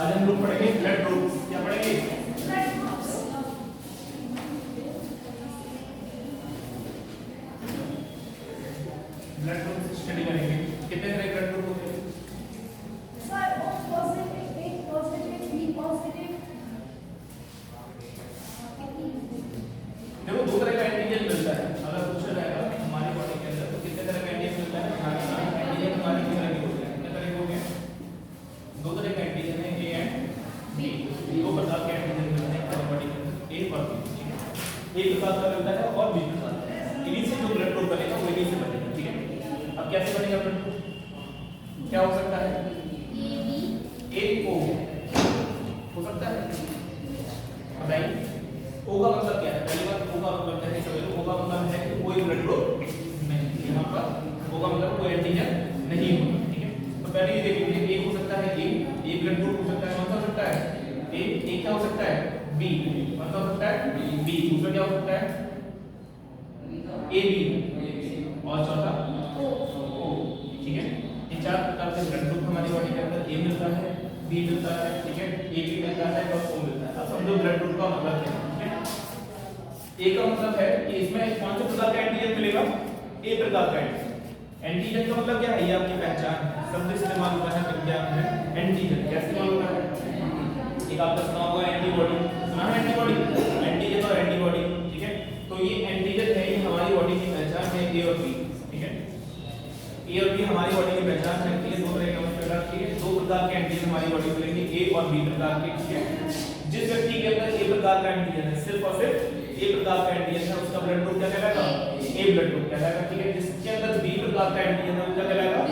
आज हम लोग पढ़ेंगे ब्लड ग्रुप्स। क्या पढ़ेंगे? ब्लड ग्रुप स्टडी करेंगे। कितने तरह के ब्लड ग्रुप होते हैं? Sir O positive, A positive, B positive. देखो दो तरह का एंटीजन मिलता है। अगर पूछा जाएगा हमारी बॉडी के अंदर तो कितने तरह का एंटीजन मिलता है? एंटीजन हमारे कितने तरह के होते हैं? कितने तरह के होते हैं? दो तरह के एंटीजन है, ए एंड बी। दो प्रकार के एंटीजन मिलते हैं हमारी बॉडी के अंदर, ए और बी। ठीक है, एक प्रकार का मिलता है और बी प्रकार का। इन्हीं से जो ब्लड ग्रुप बनेगा वो इन्हीं से बनेगा। ठीक है, अब कैसे बनेगा ब्लड ग्रुप? क्या हो सकता है? ए ओ हो सकता है। बताइए ओ का मतलब क्या है? पहली बात ओ का मतलब क्या है? समझो ओ का मतलब है कि कोई ब्लड ग्रुप नहीं। यहाँ पर ओ का मतलब कोई एंटीजन नहीं होगा। ठीक है, तो पहले ये देख लीजिए ए हो सकता है, ए ब्लड ग्रुप हो सकता है। कौन सा हो सकता है? ए क्या हो सकता है? बी। कौन सा हो सकता है? बी। दूसरा क्या हो सकता है? A B. और चौथा ओ। ठीक है, ये चार प्रकार के ब्लड ग्रुप हमारी बॉडी के अंदर ए मिलता है, बी मिलता है, ठीक है, ए बी मिलता है और ओ मिलता है। अब समझो ब्लड ग्रुप का मतलब क्या है। ए का मतलब है कि इसमें कौन से प्रकार का एंटीजन मिलेगा? ए प्रकार का एंटीजन का मतलब क्या है? ये आपकी पहचान है। शब्द इस्तेमाल होता है विज्ञान में एंटीजन। कैसे इस्तेमाल होता है? एक आपने सुना होगा एंटीबॉडी। सुना है एंटीबॉडी? एंटीजन और एंटीबॉडी। ठीक है, तो ये एंटीजन है, ये हमारी बॉडी की पहचान है, ए और बी। ठीक है, ए और बी हमारी बॉडी की पहचान है। ये दो तरह का, ठीक है, दो प्रकार के एंटीजन हमारी बॉडी में मिलेंगे, ए और बी प्रकार के। ठीक है, जिस व्यक्ति के अंदर ए प्रकार का एंटीजन है, सिर्फ और सिर्फ ए प्रकार का एंटीजन है, उसका ब्लड ग्रुप क्या कहलाएगा? ए ब्लड ग्रुप कहलाएगा। ठीक है, जिसके अंदर बी प्रकार का एंटीजन है उसका कहलाएगा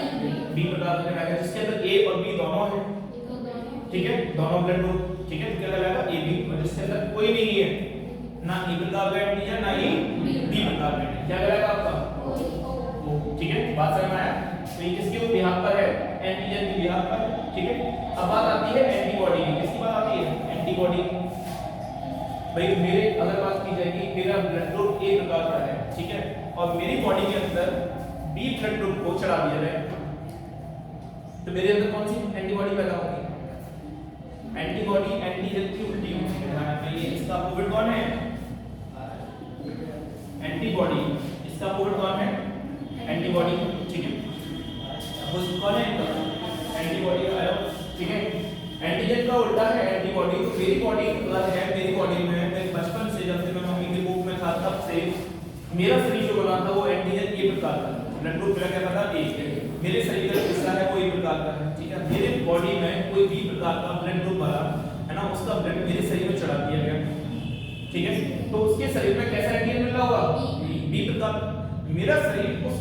बी प्रकार का कहलाएगा। जिसके अंदर ए और बी दोनों है, ठीक है, दोनों ब्लड ग्रुप, ठीक है, तो क्या कहलाएगा? A B. और जिसके अंदर कोई नहीं है, ना ए प्रकार का एंटीजन ना ही बी प्रकार का एंटीजन, क्या कहलाएगा आपका? ओ। ठीक है, बात समझ में आया? तो ये किसके बिहाफ पर है? एंटीजन के बिहाफ पर। ठीक है, अब बात आती है एंटीबॉडी की। किसकी बात आती है? एंटीबॉडी। भाई मेरे अगर बात की जाएगी, मेरा ब्लड ग्रुप ए प्रकार का है, ठीक है, और मेरी बॉडी के अंदर बी ब्लड ग्रुप को चढ़ा दिया जाए तो मेरे अंदर कौन सी एंटीबॉडी पैदा होगी? एंटीबॉडी एंटीजन की उल्टी होती है। ध्यान रखिए, इसका अपोजिट कौन है? एंटीबॉडी। इसका अपोजिट कौन है? एंटीबॉडी। ठीक है, अपोजिट कौन है? एंटीबॉडी आया। ठीक है, एंटीजन का उल्टा है एंटीबॉडी। तो मेरी बॉडी है, मेरी बॉडी में मैं बचपन से जब से मैं मम्मी के पेट में था तब से मेरा शरीर जो बना था वो एंटीजन ए प्रकार का ब्लड ग्रुप मेरा क्या था? ए। मेरे शरीर का हिस्सा है वो ए प्रकार का है। ठीक है, मेरे बॉडी में कोई बी प्रकार का ब्लड ग्रुप बना है ना, उसका ब्लड मेरे शरीर में चढ़ा दिया गया। ठीक है, तो उसके शरीर में कैसा एंटीजन मिल रहा होगा? बी प्रकार। मेरा शरीर उस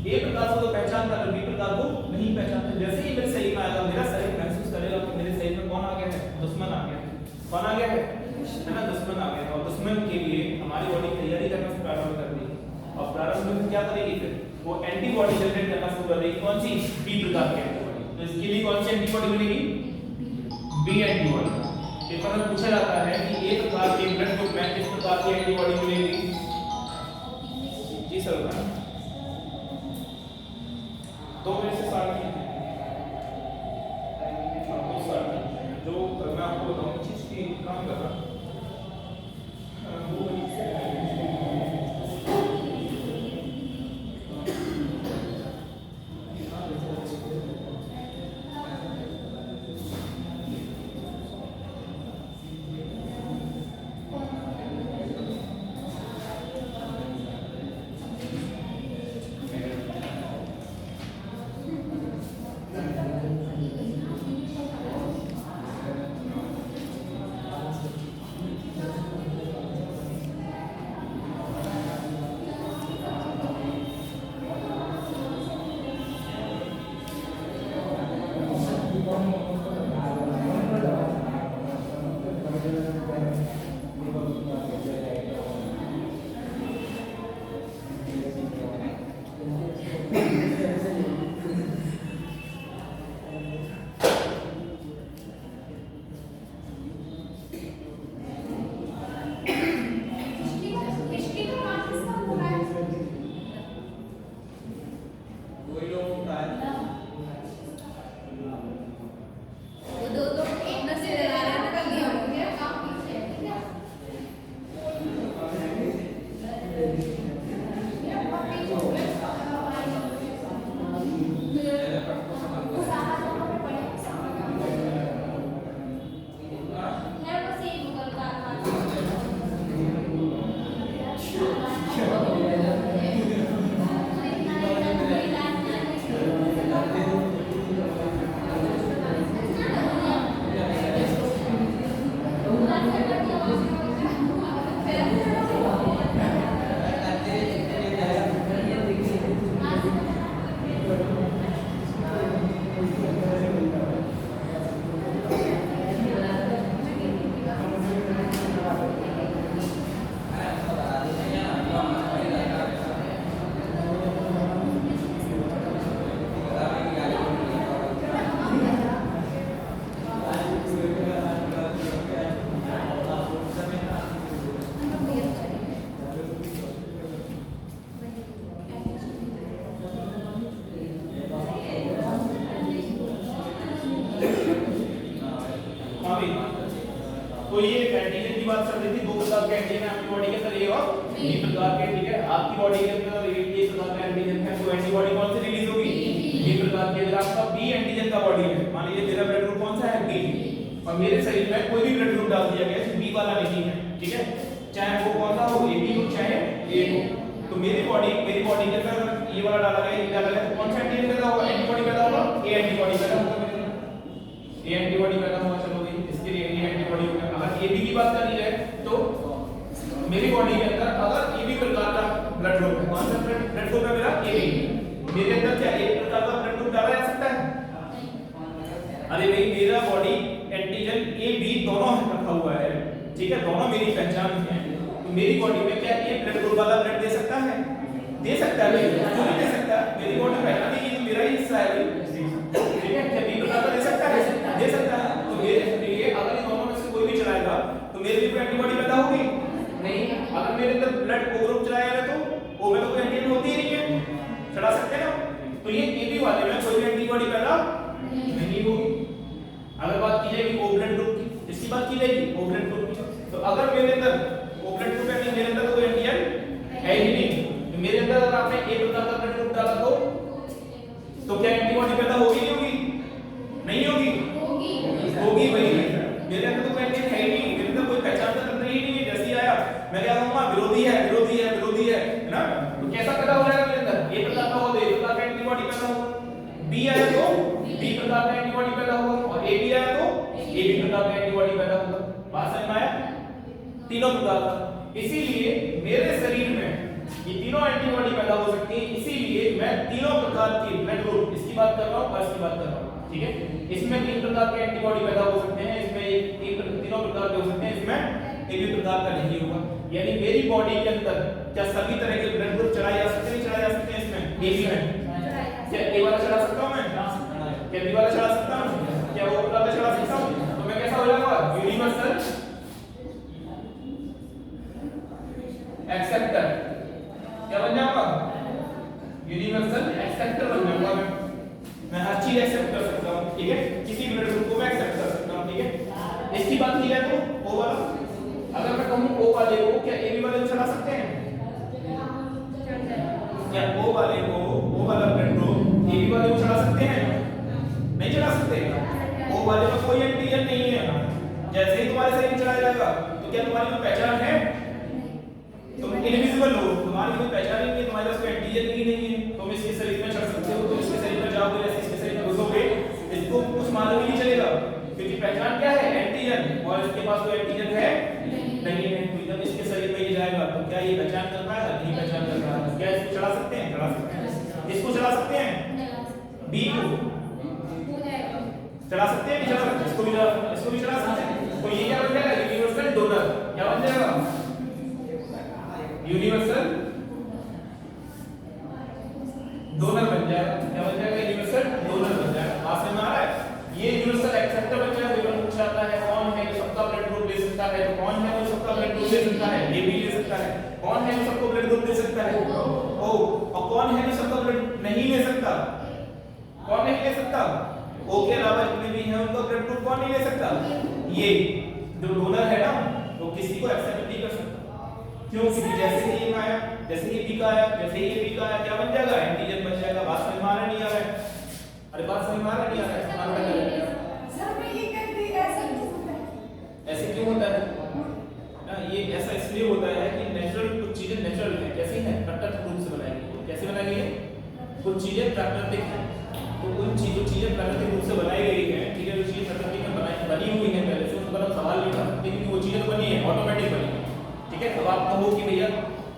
ए प्रकार से तो पहचानता है, बी प्रकार को नहीं पहचानता। जैसे ही मेरे शरीर में आएगा, मेरा शरीर महसूस करेगा कि मेरे शरीर में कौन आ गया है? दुश्मन आ गया है। कौन आ गया है ना? दुश्मन आ गया है। और दुश्मन के लिए हमारी बॉडी तैयारी करना प्रारंभ कर देगी, और प्रारंभ में क्या करेगी? फिर वो एंटीबॉडी जनरेट करना शुरू कर देगी। कौन सी? बी प्रकार की एंटीबॉडी। तो इसके लिए कौन सी एंटीबॉडी मिलेगी? B antibody. पेपर में पूछा जाता है कि ए प्रकार के ब्लड ग्रुप में किस प्रकार की एंटीबॉडी मिलेगी? जी सर, बता 2 मिनट से स्टार्ट कीजिए। आपको स्टार्ट जो मैं आपको बताऊं चीज की काम कर रहा वो तो ये एंटीजन की बात चल रही थी, दो प्रकार के एंटीजन आपकी बॉडी के अंदर, ए और बी प्रकार के, ठीक है। आपकी बॉडी के अंदर ये प्रकार का एंटीजन है, तो एंटीबॉडी कौन सी रिलीज होगी? बी प्रकार की। अगर आपका बी एंटीजन का बॉडी है, मान लीजिए मेरा ब्लड ग्रुप कौन सा है? बी, और मेरे शरीर में कोई भी ब्लड ग्रुप डाल दिया गया है बी वाला नहीं है, ठीक है, चाहे वो कौन सा हो, ए बी हो चाहे ए हो, तो मेरी बॉडी के अंदर ये वाला डाला गया, ये डाला गया, तो कौन सा एंटीजन पैदा होगा? एंटीबॉडी पैदा होगा, ए एंटीबॉडी पैदा होगा, ए एंटीबॉडी पैदा होगा। चलो भाई इसके लिए ए एंटीबॉडी हो गया। अगर ए बी की बात करी जाए तो मेरी बॉडी के अंदर अगर ए बी प्रकार का ब्लड ग्रुप है, कौन सा ब्लड ग्रुप है मेरा? ए बी, मेरे अंदर क्या ए प्रकार का ब्लड ग्रुप डाला जा सकता है? अरे भाई मेरा बॉडी एंटीजन ए बी दोनों रखा हुआ है, ठीक है, दोनों मेरी पहचान है, तो मेरी बॉडी में क्या ए ब्लड ग्रुप वाला ब्लड दे सकता है? दे सकता है, क्यों नहीं दे सकता? मेरी बॉडी पहचान है कि मेरा ही हिस्सा है, ठीक है, क्या बी प्रकार का दे सकता है? दे सकता है। तो मेरे लिए अगर इन दोनों में से कोई भी चलाएगा तो मेरे लिए कोई एंटीबॉडी पैदा होगी नहीं। अगर मेरे अंदर ब्लड ओ ग्रुप चलाएगा तो ओ में तो कोई एंटीबॉडी होती ही नहीं है, चला सकते हैं ना, तो ये ए बी वाले में कोई एंटीबॉडी पैदा नहीं होगी। अगर बात की जाएगी ओ ब्लड ग्रुप की, इसकी बात की जाएगी ओ ब्लड ग्रुप की, तो अगर मेरे अंदर ओ ब्लड ग्रुप है, मेरे अंदर तो कोई एंटीजन है ही नहीं, तो मेरे अंदर अगर आपने ए प्रकार का ब्लड ग्रुप डाला तो क्या एंटीबॉडी पैदा होगी नहीं होगी? नहीं होगी, होगी भाई। मेरे अंदर तो कोई एंटीजन है ही नहीं, मेरे अंदर कोई पहचान का तंत्र ही नहीं है, जैसे ही आया मैं क्या कहूंगा? विरोधी है, विरोधी है, विरोधी है ना, तो कैसा पैदा हो जाएगा मेरे अंदर? ए प्रकार का हो तो ए प्रकार का एंटीबॉडी पैदा होगा, बी आया तो बी प्रकार का एंटीबॉडी पैदा होगा, और ए बी आया तो ए बी प्रकार का एंटीबॉडी पैदा होगा। बात समझ में आया? तीनों प्रकार का। इसीलिए मेरे शरीर में ये तीनों एंटीबॉडी पैदा हो सकती है, इसीलिए मैं तीनों प्रकार की ब्लड ग्रुप, इसकी बात कर रहा हूं और इसकी बात कर रहा हूं, ठीक है। इसमें तीन प्रकार के एंटीबॉडी पैदा हो सकते हैं, इसमें तीनों प्रकार के हो सकते हैं, इसमें एक भी प्रकार का नहीं होगा। यानी मेरी बॉडी के अंदर क्या सभी तरह के ब्लड ग्रुप चलाए जा सकते हैं? चलाए जा सकते हैं। इसमें ए बी में क्या ए वाला चला सकता हूं मैं? क्या बी वाला चला सकता हूं? क्या ओ वाला चला सकता हूं? तो मैं कैसा हो जाऊंगा? यूनिवर्सल एक्सेप्टर, क्या बन जाऊंगा? यूनिवर्सल एक्सेप्टर बन जाऊंगा मैं हर चीज एक्सेप्ट कर सकता हूं, ठीक है, किसी ब्लड ग्रुप को मैं एक्सेप्ट कर सकता हूं, ठीक है। इसकी बात की जाए तो ओ वाला, अगर मैं कहूं ओ वाले को क्या ए बी वाले को चला सकते हैं? क्या ओ वाले को, ओ वाला ब्लड ग्रुप ए बी वाले को चला सकते हैं? नहीं चला सकते। ओ वाले में कोई एंटीजन नहीं है, जैसे ही तुम्हारे शरीर में चला जाएगा तो क्या तुम्हारी कोई पहचान है? तुम इनविजिबल हो, तुम्हारी कोई पहचान ही नहीं है, तुम्हारे पास कोई एंटीजन ही नहीं है, तुम इसके शरीर में चढ़ सकते हो, तुम इसके शरीर में जाओगे, जैसे इसके शरीर में घुसोगे इसको कुछ मालूम ही नहीं चलेगा, क्योंकि पहचान क्या है? एंटीजन, और इसके पास कोई एंटीजन है नहीं है, तो जब इसके शरीर में ये जाएगा तो क्या ये पहचान कर पाएगा? नहीं पहचान कर पाएगा। क्या इसको चढ़ा सकते हैं? चढ़ा सकते हैं। इसको चढ़ा सकते हैं? बी को चढ़ा सकते हैं? नहीं चढ़ा सकते। इसको भी चढ़ा सकते हैं। तो ये क्या बन जाएगा? Universal donor. क्या बन जाएगा? यूनिवर्सल डोनर बन जाएगा। क्या बन जाएगा? यूनिवर्सल डोनर बन जाएगा। बात समझ में आ रहा है? ये यूनिवर्सल एक्सेप्टर बन जाएगा। विवरण पूछा जाता है कौन है जो सबका ब्लड ग्रुप ले सकता है, तो कौन है जो सबका ब्लड ग्रुप ले सकता है? ये भी ले सकता है। कौन है जो सबको ब्लड ग्रुप दे सकता है? ओ। और कौन है जो सबका ब्लड नहीं ले सकता? कौन नहीं ले सकता? ओ के अलावा जितने भी हैं उनका ब्लड ग्रुप कौन नहीं ले सकता? ये जो डोनर है ना, वो किसी को एक्सेप्ट नहीं कर सकता। क्यों? क्योंकि जैसे ही ये आया, जैसे ही बी का आया, जैसे ही ये बी का आया, क्या बन जाएगा? एंटीजन बन जाएगा। बात समझ में आ रहा नहीं आ रहा है? अरे बात समझ में आ रहा नहीं आ रहा है? सर मैं ये कहती ऐसा क्यों होता है? ऐसे क्यों होता है ना? ये ऐसा इसलिए होता है कि नेचुरल कुछ चीजें नेचुरल है, कैसी है? प्राकृतिक रूप से बनाई गई है। कैसे बनाई गई है? कुछ चीजें प्राकृतिक हैं, तो उन चीजें प्राकृतिक रूप से बनाई गई हैं, ठीक है। जो चीजें प्रकृति में बनी हुई हैं पहले से, उन पर हम सवाल नहीं उठा सकते, क्योंकि वो चीजें तो बनी है, ऑटोमेटिक बनी है, ठीक है। अब आप कहो कि भैया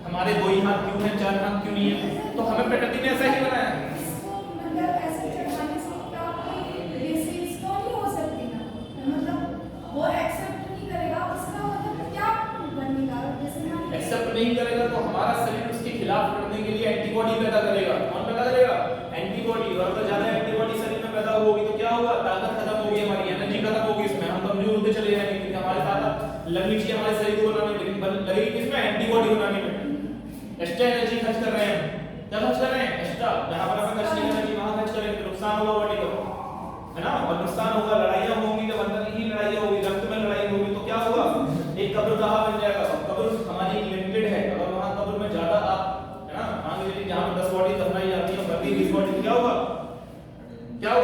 हमारे दो ही हाथ क्यों हैं, चार हाथ क्यों नहीं है? तो हमें प्रकृति ने ऐसा ही बनाया है। इसको मतलब ऐसे चढ़ाने से क्या कोई डिसीज तो नहीं हो सकती ना? मतलब वो एक्सेप्ट नहीं करेगा, उसका मतलब क्या बनेगा? जैसे मान एक्सेप्ट नहीं करेगा तो हमारा शरीर उसके खिलाफ लड़ने के लिए एंटीबॉडी पैदा करेगा। कौन पैदा करेगा? एंटीबॉडी। और अगर ज्यादा एंटीबॉडी शरीर में पैदा होगी तो क्या होगा? ताकत खत्म होगी, हमारी एनर्जी खत्म होगी, इसमें हम कमजोर होते चले जाएंगे, क्योंकि हमारे ताकत लगनी चाहिए हमारे शरीर को बनाने में, लेकिन लगेगी किसमें? एंटीबॉडी बनाने में। एक्स्ट्रा एनर्जी खर्च कर रहे हैं, क्या खर्च कर रहे हैं? एक्स्ट्रा। जहां पर हमें खर्च नहीं करना चाहिए वहां खर्च करेंगे तो नुकसान होगा बॉडी को, है ना। और नुकसान होगा, लड़ाइयां होंगी, जब अंदर ही लड़ाइयां होगी, रक्त में लड़ाई होगी, तो क्या होगा?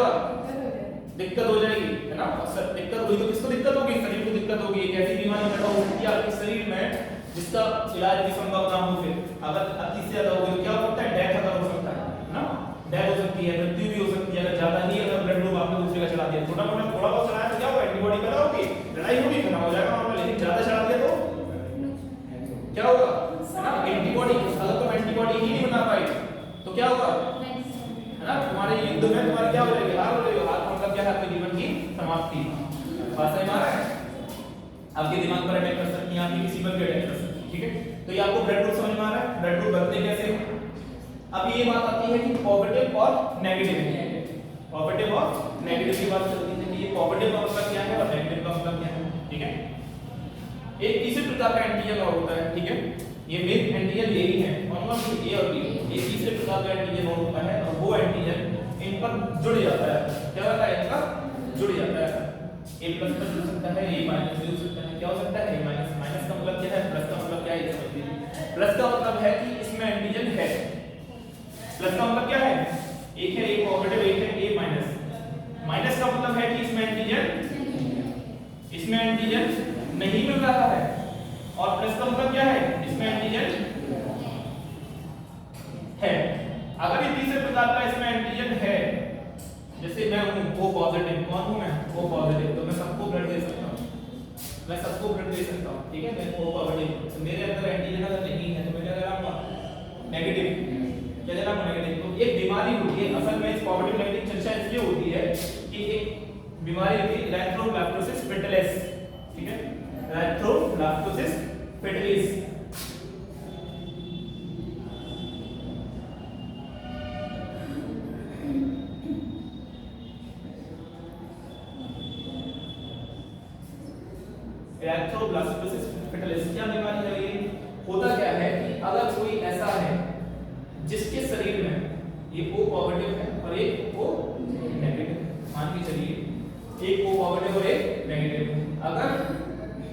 होगा? दिक्कत हो जाएगी, है ना? सर दिक्कत हुई तो किसको दिक्कत होगी? शरीर को दिक्कत होगी। एक ऐसी बीमारी पैदा हो सकती है आपके शरीर में जिसका इलाज की संभावना हो, फिर अगर अति से ज्यादा होगी तो क्या हो सकता है? डेथ अगर हो सकता है ना, डेथ हो सकती है, मृत्यु भी हो सकती है। अगर ज्यादा ही अगर ब्लड ग्रुप आपने दूसरे का चला दिया, छोटा मोटा थोड़ा बहुत चलाया तो क्या होगा? एंटीबॉडी पैदा होगी, लड़ाई होगी, खत्म हो जाएगा मामला। लेकिन ज्यादा चला दिया तो क्या होगा? है ना, एंटीबॉडी, अगर तुम एंटीबॉडी ही नहीं बना पाए तो क्या होगा? है ना, तुम्हारे युद्ध में तुम्हारी क्या हो जाएगी? हार हो जाएगी। हार मतलब क्या है? आपके जीवन की समाप्ति। बात समझ में आ रहा है? आपके दिमाग पर अटैक कर सकती है, आपके किसी पर भी अटैक कर सकती है, ठीक है? तो ये आपको ब्लड ग्रुप समझ में आ रहा है? ब्लड ग्रुप बनते कैसे हैं? अब ये बात आती है कि पॉजिटिव और नेगेटिव, पॉजिटिव और नेगेटिव की बात चलती है कि ये पॉजिटिव का मतलब क्या है और नेगेटिव का मतलब क्या है, ठीक है? एक तीसरे प्रकार का एंटीजन और होता है, ठीक है? ये मेन एंटीजन ये ही है, कौन-कौन से? ए और बी। ये तीसरे प्रकार का एंटीजन और होता है और वो एंटीजन इन पर जुड़ जाता है। क्या होता है? इनका जुड़ जाता है। A+ पर जुड़ सकता है, A- भी जुड़ सकता है। क्या हो सकता है? A-। माइनस का मतलब क्या है? प्लस का मतलब क्या है? ये समझिए। प्लस का मतलब है कि इसमें एंटीजन है। प्लस का मतलब क्या है? एक है A पॉजिटिव, एक है A माइनस। माइनस का मतलब है कि इसमें एंटीजन नहीं मिल रहा है। और प्लस का मतलब क्या है? इसमें एंटीजन है। अगर ये तीसरे प्रकार का इसमें एंटीजन है, जैसे मैं हूं O पॉजिटिव, कौन हूं मैं? O पॉजिटिव, तो मैं सबको ब्लड दे सकता हूं, मैं सबको ब्लड दे सकता हूं, ठीक है? मैं O पॉजिटिव, तो मेरे अंदर एंटीजन अगर नहीं है तो मैं क्या करूंगा? नेगेटिव। क्या देना? नेगेटिव। तो एक बीमारी होती है, असल में इस पॉजिटिव नेगेटिव चर्चा इसलिए होती है कि एक बीमारी होती है इरेथ्रोब्लास्टोसिस फेटालिस, ठीक है? Erythroblastosis fetalis. इरेथ्रोब्लास्टोसिस फेटालिस क्या बीमारी है ये? होता क्या है कि अगर कोई ऐसा है जिसके शरीर में ये O पॉजिटिव है और एक O नेगेटिव, मान के चलिए एक O पॉजिटिव और एक नेगेटिव। अगर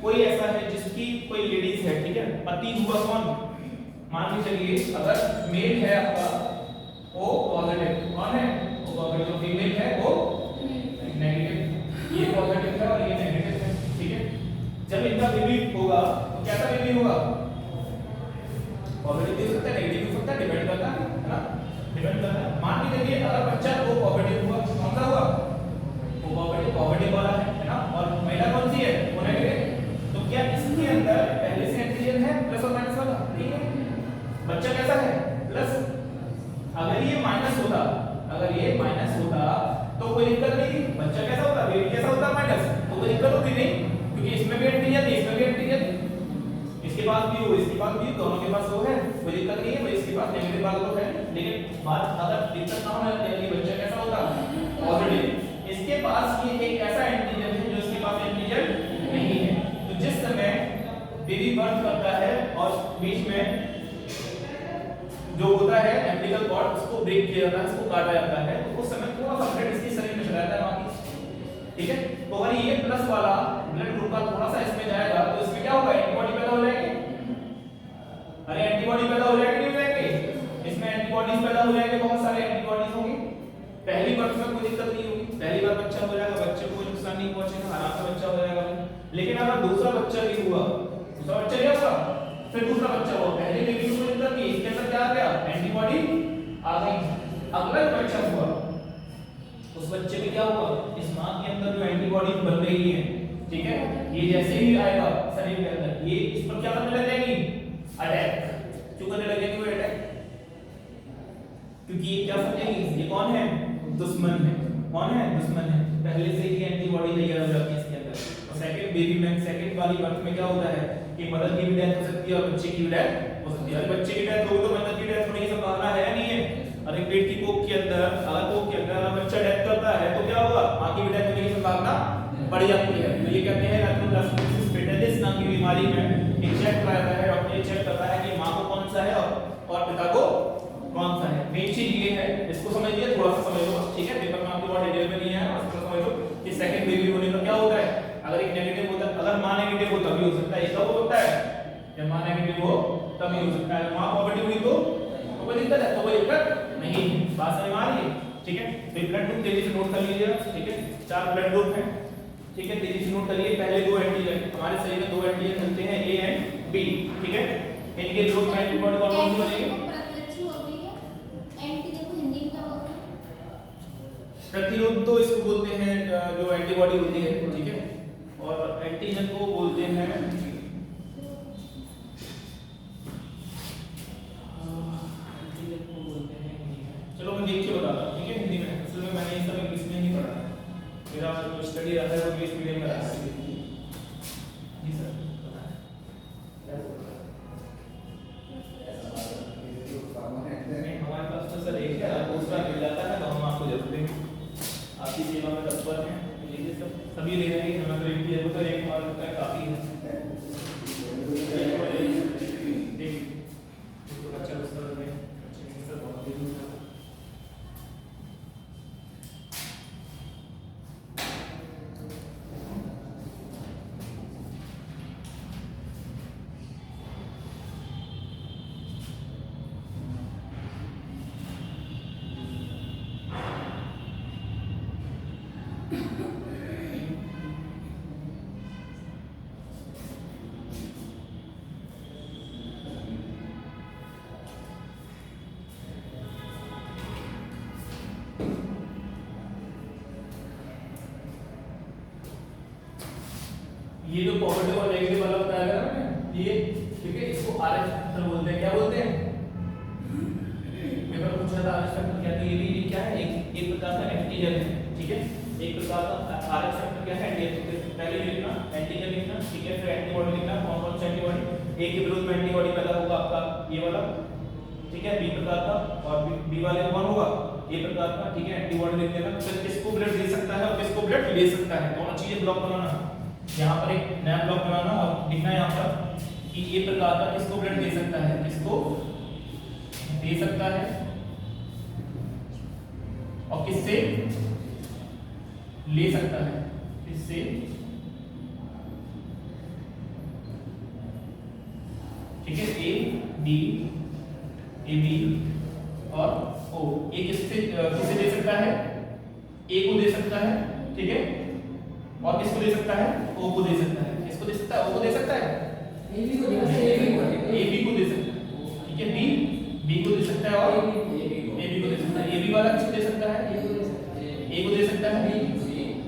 कोई ऐसा है जिसकी कोई लेडीज है, ठीक है? पति हुआ कौन? मान के चलिए अगर मेल है आपका O पॉजिटिव, कौन है? O positive. फीमेल है O नेगेटिव। ये पॉजिटिव है और ये नेगेटिव है, ठीक है? जब इनका बेबी होगा तो कैसा बेबी होगा? पॉजिटिव भी हो सकता है, नेगेटिव भी हो सकता है, डिपेंड करता है ना, डिपेंड करता है। मान के चलिए अगर बच्चा O पॉजिटिव हुआ, कौन सा हुआ? O पॉजिटिव वाला है ना, और महिला कौन सी है? O negative. तो क्या इसके अंदर पहले से एंटीजन है प्लस और माइनस वाला? नहीं है। बच्चा कैसा है? प्लस। अगर ये माइनस होता, अगर ये माइनस होता तो कोई दिक्कत नहीं थी। बच्चा कैसा होता? बेबी कैसा होता? माइनस, तो कोई दिक्कत होती नहीं, क्योंकि इसमें भी एंटीजन है, इसमें भी एंटीजन, इसके पास भी हो, इसके पास भी, दोनों के पास वो है, कोई दिक्कत नहीं है। भाई इसके पास नेगेटिव वाला तो है, लेकिन बात अगर दिक्कत ना हो जाती है कि बच्चा कैसा होता? पॉजिटिव। इसके पास ये एक ऐसा एंटीजन है जो इसके पास एंटीजन नहीं है। तो जिस समय बेबी बर्थ करता है और बीच में जो होता है एम्बिलिकल कॉर्ड, उसको ब्रेक किया जाता है, उसको काटा जाता है, तो उस समय थोड़ा सा ब्लड इसके शरीर में चला जाता है बाकी, ठीक है? तो अगर ये प्लस वाला ब्लड ग्रुप का थोड़ा सा इसमें जाएगा तो इसमें क्या होगा? एंटीबॉडी पैदा हो जाएगी। अरे एंटीबॉडी पैदा हो जाएगी, नहीं हो जाएगी? इसमें एंटीबॉडीज पैदा हो जाएंगे, बहुत सारे एंटीबॉडीज होंगे। पहली बार में कोई दिक्कत नहीं होगी, पहली बार बच्चा हो जाएगा, बच्चे को कोई नुकसान नहीं पहुंचेगा, आराम से बच्चा हो जाएगा। लेकिन अगर दूसरा बच्चा भी हुआ, दूसरा बच्चा क्या हुआ? फिर दूसरा बच्चा हुआ, पहले बेबी को कोई दिक्कत नहीं, इसके अंदर क्या आ गया? एंटीबॉडी आ गई। अगला बच्चा हुआ, उस बच्चे में क्या हुआ? इस मां के अंदर जो एंटीबॉडी बन रही है, ठीक है? ये जैसे ही आएगा शरीर के अंदर, ये इस पर क्या करने लग जाएगी? अटैक। क्यों करने लग जाएगी वो अटैक? क्योंकि ये क्या समझेगी? ये कौन है? दुश्मन है। कौन है? दुश्मन है। पहले से ही एंटीबॉडी तैयार हो जाती है इसके अंदर। और सेकंड बेबी में, सेकंड वाली बर्थ में क्या होता है कि मदर की भी डेथ हो सकती है और बच्चे की भी डेथ हो सकती है। अगर बच्चे की डेथ हो तो मदर की डेथ होने की संभावना है नहीं है? अरे पेट की कोख के अंदर, अगर कोख के अंदर बच्चा डेथ करता है तो क्या होगा? मां की भी डेथ होने की संभावना बढ़ जाती है। तो ये कहते हैं इरेथ्रोब्लास्टोसिस फेटालिस नाम की बीमारी में एक चेक कराया जाता है, डॉक्टर ये चेक करता है कि मां को कौन सा है और पिता को कौन सा है। मेन चीज ये है, इसको समझिए, थोड़ा सा समझ लो, ठीक है? पेपर में आपको बहुत डिटेल में नहीं है, इसको समझ लो कि सेकंड बेबी होने पर क्या होता है? अगर एक नेगेटिव होता है, अगर मां नेगेटिव हो तभी हो सकता है, ये कब होता है? जब मां नेगेटिव हो तभी हो सकता है। मां पॉजिटिव हुई तो कोई दिक्कत है? तो कोई दिक्कत नहीं है। बात समझ में आ रही है? ठीक है। तो ब्लड ग्रुप तेजी से नोट कर लीजिएगा, ठीक है। 4 ब्लड ग्रुप हैं, ठीक है, तेजी से नोट करिए। पहले 2 एंटीजन, हमारे शरीर में 2 एंटीजन बनते हैं, ए एंड बी, ठीक है। इनके ग्रुप में एंटीबॉडी कौन सी बनेगी? प्रतिरोध तो इसको बोलते हैं जो एंटीबॉडी होती है, ठीक है, और एंटीजन को बोलते हैं चलो मैं देख के बताता हूँ, ठीक है, हिंदी में। असल में मैंने ये सब इंग्लिश में नहीं पढ़ा, मेरा जो स्टडी रहा है वो इंग्लिश मीडियम में रहा है। जी सर, हमारे पास तो सर एक है, दूसरा मिल जाता है तो हम आपको जरूर देंगे। आपकी सेवा में तत्पर हैं, ये सब सभी ले रहे हैं। हमें तो एक भी है, वो तो एक हमारा लगता है काफी है। तो अच्छा दूसरा में सर बहुत ही ये जो पॉजिटिव और नेगेटिव वाला बताया गया ना ये, ठीक है, इसको आरएच फैक्टर बोलते हैं। क्या बोलते हैं? पेपर पूछा था आरएच फैक्टर क्या, तो ये भी क्या है, एक प्रकार का एंटीजन है, ठीक है, एक प्रकार का आरएच फैक्टर क्या है, एंटीजन। पहले लिखना एंटीजन लिखना, ठीक है, फिर एंटीबॉडी लिखना, कौन कौन सा एंटीबॉडी, एक के विरुद्ध में एंटीबॉडी पैदा होगा आपका ये वाला, ठीक है, बी प्रकार का, और बी वाले में कौन होगा, ए प्रकार का, ठीक है, एंटीबॉडी लिख देना। फिर किसको ब्लड दे सकता है और किसको ब्लड ले सकता है, दोनों चीजें ब्लॉक बनाना। यहाँ पर एक नया ब्लॉक बनाना और लिखना यहाँ पर कि ये प्रकार का किसको ब्लड दे सकता है, किसको दे सकता है और किससे ले सकता है, किससे, ठीक है, ए बी और ओ। ए किससे किसे दे सकता है, ए को दे सकता है, ठीक है, और किसको दे सकता है, ओ को दे सकता है। किसको दे सकता है, ओ को दे सकता है, ए बी को दे सकता है, ठीक है, बी को दे सकता है और ए बी को दे सकता है। ए बी वाला किसको दे सकता है, ए को दे सकता है,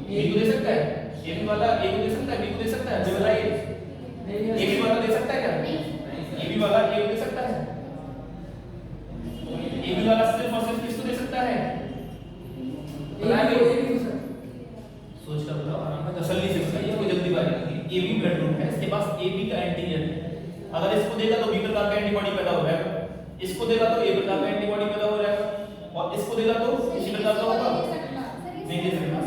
बी को दे सकता है, ए बी वाला ए को दे सकता है, बी को दे सकता है। जो बताइए, ए बी वाला दे सकता है क्या, ए बी वाला ए को दे सकता है, ए बी वाला सिर्फ और सिर्फ किसको दे सकता है, सोच कर बताओ, आराम से तसल्ली से बताइए, कोई जल्दीबाजी नहीं। ए बी ब्लड ग्रुप है, इसके पास ए बी का एंटीजन है। अगर इसको देगा तो बी प्रकार का एंटीबॉडी पैदा हो जाएगा, इसको देगा तो ए प्रकार का एंटीबॉडी पैदा हो जाएगा, और इसको देगा तो इसी प्रकार का होगा, नहीं दे सकता।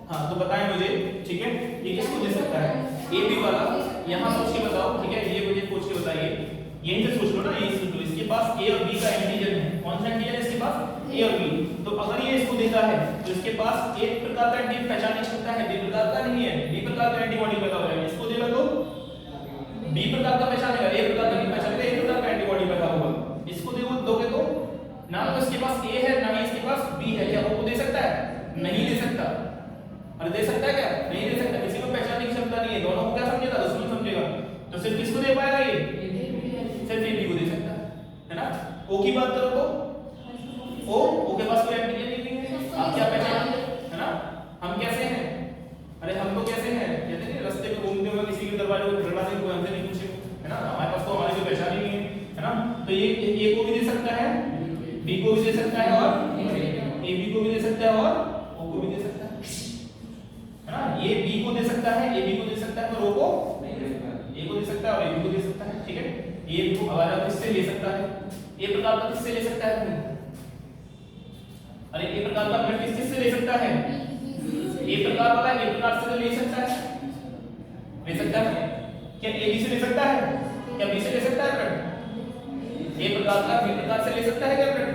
हाँ तो बताएं मुझे, ठीक है, ये किसको दे सकता है, ए बी वाला। यहाँ सोच के बताओ, ठीक है, ये मुझे सोच के बताइए, यहीं से सोच लो ना, यहीं सोच लो। इसके पास ए और बी का एंटीजन है, कौन सा एंटीजन है इसके पास, ए और बी। तो अगर ये इसको देता है तो इसके पास एक प्रकार का एंटीजन पहचान नहीं सकता है, बी प्रकार का नहीं है, बी प्रकार का एंटीबॉडी पैदा हो जाएगा। इसको देगा तो बी प्रकार का पहचानेगा, ए प्रकार का नहीं पहचानेगा, ए प्रकार का एंटीबॉडी पैदा होगा। इसको दोगे तो ना तो इसके पास ए है ना ही इसके पास बी है, क्या वो दे सकता है, नहीं दे सकता। अरे दे सकता है क्या, नहीं दे सकता। किसी को पहचानने की क्षमता नहीं है, दोनों को क्या समझेगा, दुश्मन समझेगा। तो सिर्फ किसको दे पाएगा, ये सिर्फ ए बी को दे सकता है ना। ओ की बात करो तो ओ के पास कोई एंटीजन नहीं है, आप क्या पहचानेंगे, है ना। हम कैसे हैं, अरे हम तो कैसे हैं, कहते हैं रास्ते पे घूमते हुए किसी के दरवाजे को खटखटाते कोई हमसे नहीं पूछे, है ना, हमारे पास तो हमारी कोई पहचान ही नहीं है ना। तो ये ए को भी दे सकता है, बी को भी दे सकता है और ए बी को भी दे सकता है और ओ को भी दे सकता है ना। ये बी को दे सकता है, ए बी को दे सकता है, पर ओ को नहीं दे सकता। ए को दे सकता है और ए बी को दे सकता है, ठीक है। ए को हवाला किससे ले सकता है, ए प्रकार का किससे ले सकता है, अरे ए प्रकार का ब्लड किससे ले सकता है, ए प्रकार वाला ए प्रकार से ले सकता है, ले सकता है क्या, ए बी से ले सकता है क्या, बी से ले सकता है ब्लड, ए प्रकार का बी प्रकार से ले सकता है क्या ब्लड,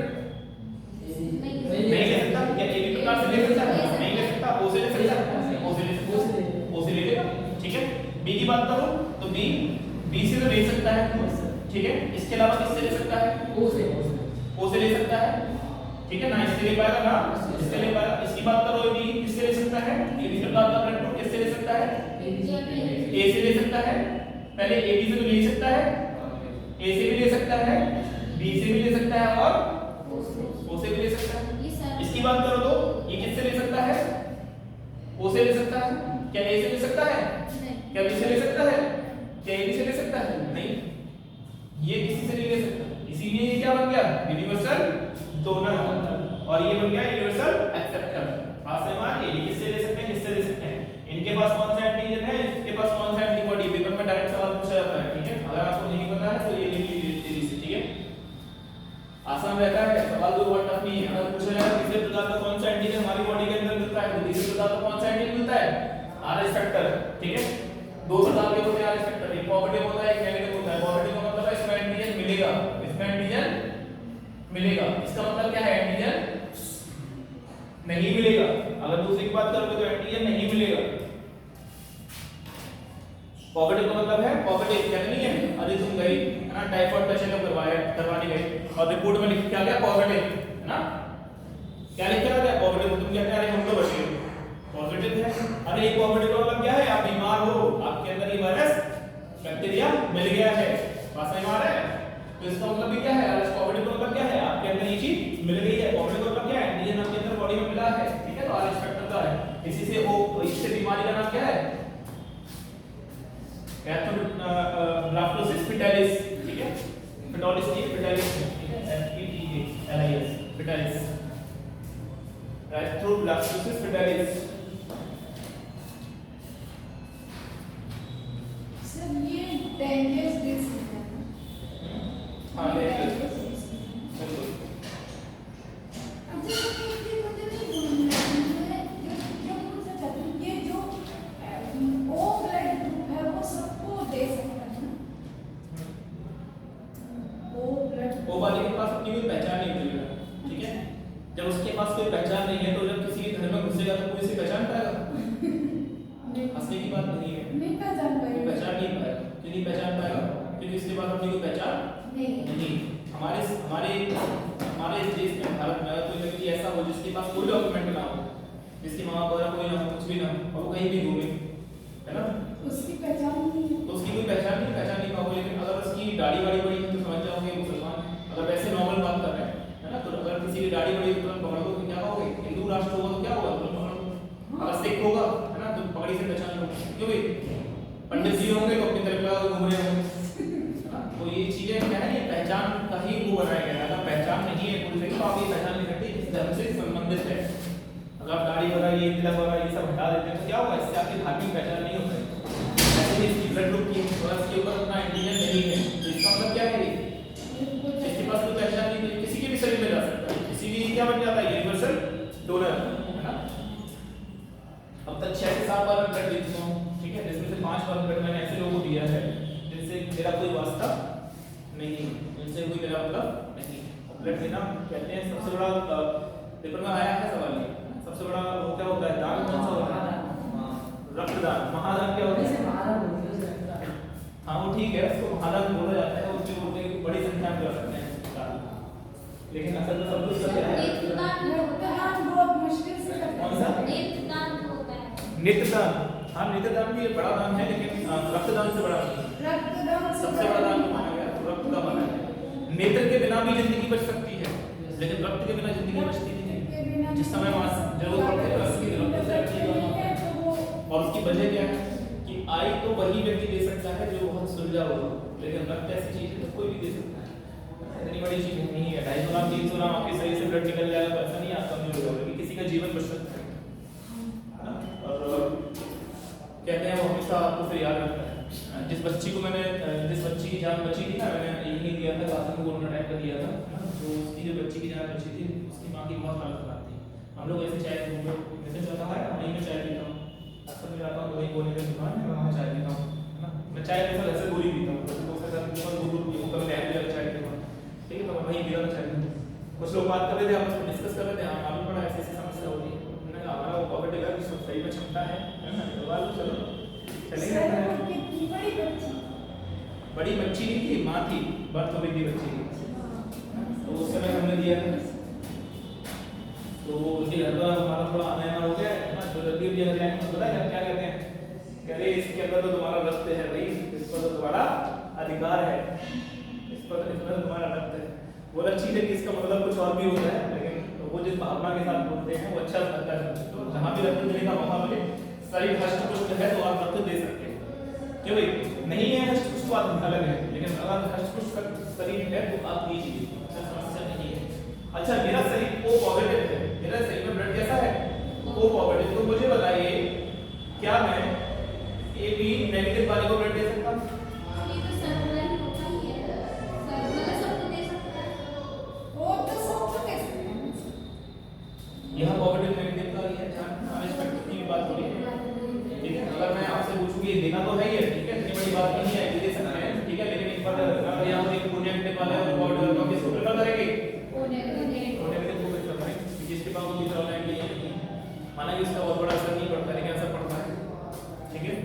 नहीं ले सकता। क्या ए बी प्रकार से ले सकता है, नहीं ले सकता। ओ से ले सकता है, ओ से ले सकता है, ओ से ले लेगा, ठीक है। बी की बात करो तो बी से तो ले सकता है, ठीक है। इसके अलावा किससे ले सकता है, ओ से ठीक है ना, इससे ले पाएगा ना, इससे ले पाएगा। इसकी बात करो, ए बी किससे ले सकता है, ए बी प्रकार का ब्लड ग्रुप किससे ले सकता है, ए से ले सकता है। पहले ए बी से तो ले सकता है, ए से भी ले सकता है, बी से भी ले सकता है और ओ से भी ले सकता है। इसकी बात करो तो ये किससे ले सकता है, ओ से ले सकता है। क्या ए से ले सकता है, क्या बी से ले सकता है, क्या ए बी से ले सकता है, नहीं, ये किसी से नहीं ले सकता। इसीलिए ये क्या बन गया, यूनिवर्सल डोनर और ये बन गया यूनिवर्सल एक्सेप्टर। बात समझ में, ये किससे ले सकते हैं, किससे ले सकते हैं, इनके पास कौन सा एंटीजन है, इसके पास कौन सा एंटीबॉडी। पेपर में डायरेक्ट सवाल पूछा जाता है, ठीक है, अगर आपको नहीं पता है तो ये लिख लीजिए, ठीक है, आसान रहता है सवाल। कोई बहुत टफ नहीं है। अगर पूछा जाए तीसरे प्रकार का कौन सा एंटीजन हमारी बॉडी के अंदर मिलता है, तो तीसरे प्रकार का कौन सा एंटीजन मिलता है, आर एस फैक्टर, ठीक है। दो प्रकार के होते हैं आर एस फैक्टर, एक पॉजिटिव होता है, एक नेगेटिव होता है। पॉजिटिव का मतलब है इसमें एंटीजन मिलेगा, इसमें एंटीजन मिलेगा, इसका मतलब क्या है, एंटीजन नहीं मिलेगा। अगर दूसरी की बात करोगे तो एंटीजन नहीं मिलेगा। पॉजिटिव का मतलब है, पॉजिटिव क्या नहीं है, अरे तुम गई है ना टाइफाइड का चेकअप करवाने गए और रिपोर्ट में लिख क्या गया, पॉजिटिव, है ना, क्या लिखा गया, पॉजिटिव। तुम कहते हैं अरे हम तो बचे, पॉजिटिव है। अरे एक पॉजिटिव का मतलब क्या है, आप बीमार हो, आपके अंदर ये वायरस बैक्टीरिया मिल गया है, बात समझ में आ रहा है। तो इसका मतलब भी क्या है, आरएस पॉजिटिव का मतलब क्या है, आपके अंदर ये चीज मिल गई है। पॉजिटिव का मतलब क्या है, एंटीजन आपके अंदर बॉडी में मिला है, ठीक है, तो आरएस फैक्टर का है। इसी से वो इससे बीमारी का नाम क्या है, ग्राफ्लोसिस फिटालिस, ठीक है, फिटालिस नहीं फिटालिस, FETALIS फिटालिस, ग्राफ्लोसिस फिटालिस। सर ये डेंजरस डिसीज है। हां बिल्कुल। वो वाले के पास अपनी कोई पहचान नहीं मिलेगा, ठीक है। जब उसके पास कोई पहचान नहीं है तो जब किसी के घर में घुसेगा तो कोई उसे पहचान पाएगा, हंसने की बात नहीं है, नहीं पहचान पाएगा, पहचान नहीं पाएगा, क्यों नहीं पहचान पाएगा, क्योंकि इसके पास अपनी कोई पहचान नहीं। हमारे हमारे हमारे इस देश में, भारत में, अगर कोई व्यक्ति ऐसा हो जिसके पास कोई डॉक्यूमेंट ना हो, जिसकी माँ बाप कोई ना हो, कुछ भी ना हो, और वो कहीं भी घूमे, है ना, उसकी पहचान नहीं है, तो उसकी कोई पहचान नहीं पाओगे। लेकिन अगर उसकी दाढ़ी वाड़ी बड़ी है तो समझ जाओगे मुसलमान है। अगर वैसे नॉर्मल बात कर रहे हैं, है ना, तो अगर किसी की दाढ़ी बड़ी है तो पकड़ोगे तो क्या कहोगे, हिंदू राष्ट्र होगा तो क्या होगा, तो पकड़ोगे। अगर सिख होगा, है ना, तो पगड़ी से पहचान लो, क्यों भाई, पंडित जी होंगे तो अपनी तरफ लगा घूम रहे होंगे, है ना। तो ये चीजें क्या है, ये पहचान का ही वो बनाया गया है। अगर पहचान नहीं है पूरी तरीके तो आप ये पहचान नहीं सकते किस धर्म से संबंधित है। अगर आप दाढ़ी वगैरह ये तिलक वगैरह ये सब हटा देते हैं तो क्या होगा, इससे आपकी धार्मिक पहचान नहीं होगी। इसकी ब्लड ग्रुप की के ऊपर अपना एंटीजन नहीं है, तो इसका मतलब क्या है, इसके पास कोई पहचान नहीं, तो किसी के भी शरीर में जा सकता है, इसीलिए क्या बन जाता है, यूनिवर्सल डोनर, है ना। अब तक 6 से 7 बार ब्लड दे चुका हूं, ठीक है, जिसमें से 5 बार ब्लड मैंने ऐसे लोगों को दिया है जिनसे मेरा कोई वास्ता नहीं, जिनसे कोई मेरा मतलब नहीं। ब्लड देना कहते हैं सबसे बड़ा, पेपर में आया है सवाल ये, सबसे बड़ा वो क्या होता है, दान कौन सा होता है, रक्तदान। महादान क्या होता है, हाँ वो ठीक है, उसको महादान बोला जाता है, उसमें बोलते हैं बड़ी संख्या में कर सकते हैं, लेकिन असल में सब कुछ करते हैं। रक्तदान बहुत मुश्किल से करते हैं। कौन सा नेत्रदान, हाँ नेत्रदान भी बड़ा दान है, लेकिन रक्तदान से बड़ा, रक्तदान सबसे बड़ा दान माना गया, तो रक्त का माना है। नेत्र के बिना भी जिंदगी बच सकती है, लेकिन रक्त के बिना जिंदगी बचती नहीं है। जिस समय जरूरत पड़ती है रक्त की, और उसकी वजह क्या है कि आई तो वही व्यक्ति दे सकता है जो बहुत सुलझा हो, लेकिन रक्त ऐसी चीज है तो कोई भी दे सकता है, इतनी बड़ी चीज नहीं है। 250 ग्राम 300 ग्राम आपके शरीर से ब्लड निकल जाएगा तो ऐसा नहीं आप कमजोर हो जाओगे, किसी का जीवन बच सकता है। और कहते हैं वो हमेशा आपको फिर याद रखता है। जिस बच्ची की जान बची थी ना, मैंने यही दिया था, काफी कोरोना टाइम का दिया था, तो उसकी जो बच्ची की जान बची थी, उसकी माँ की बहुत हालत खराब थी। हम लोग ऐसे चाय जैसे चलता है, वहीं में चाय पीता हूँ, अक्सर मैं जाता हूँ वहीं कोने में दुकान है, वहाँ चाय पीता हूँ, है ना। मैं चाय जैसा ऐसे गोली पीता हूँ, उसके साथ बहुत दूर कभी लहर लहर चाय पीता हूँ, ठीक है, तो मैं वहीं पीता हूँ चाय। कुछ लोग बात कर रहे थे, आपस में डिस्कस कर रहे थे, हाँ मालूम पड़ा ऐसी ऐसी समस्या होती है, उन्होंने कहा हमारा वो पॉवर्टी का सही में क्षमता है ना, चलो चलेंगे। बड़ी बच्ची नहीं थी, माँ थी, बर्थ हो गई थी बच्ची की, तो उस समय हमने दिया था, तो उनके घर पर हमारा थोड़ा आना जाना हो गया है ना, जो जल्दी भी अगर जाएंगे तो पता है क्या कहते हैं, कह रहे इसके अंदर तो तुम्हारा रक्त है भाई, इस पर तो तुम्हारा अधिकार है, इसमें तुम्हारा रक्त है। वो अलग चीज है कि इसका मतलब कुछ और भी होता है, लेकिन वो जिस भावना के साथ बोलते हैं वो अच्छा लगता है। तो जहाँ भी रक्त देने का मौका मिले, शरीर हष्ट पुष्ट है तो आप रक्त दे सकते हैं, क्यों भाई? नहीं है हष्ट पुष्ट बात अलग है, लेकिन अगर हष्ट पुष्ट शरीर है तो आप दीजिए, समस्या नहीं है। अच्छा, मेरा शरीर O पॉजिटिव है, मेरा शरीर में ब्लड कैसा है? O positive. तो मुझे बताइए क्या मैं AB नेगेटिव वाले को ब्लड दे सकता हूँ? ये तो सर्कुलर होता ही है, सर्कुलर सबको दे सकता है, वो तो सबको दे सकता है। यहाँ पॉजिटिव नेगेटिव का ही है, अनएक्सपेक्टेड की बात हो रही है, ठीक है? अगर मैं आपसे पूछूं कि देना तो है ही है, ठीक है, इतनी बड़ी बात नहीं है, दे सकते हैं, ठीक है, लेकिन एक बार अगर यहाँ पर एक O नेगेटिव वाला है और तो किसको प्रेफर करेंगे? O नेगेटिव को प्रेफर करेंगे, जिसके पास वो दूसरा लाइन नहीं है, माना कि इसका बहुत बड़ा असर नहीं पड़ता, लेकिन असर पड़ता है, ठीक है?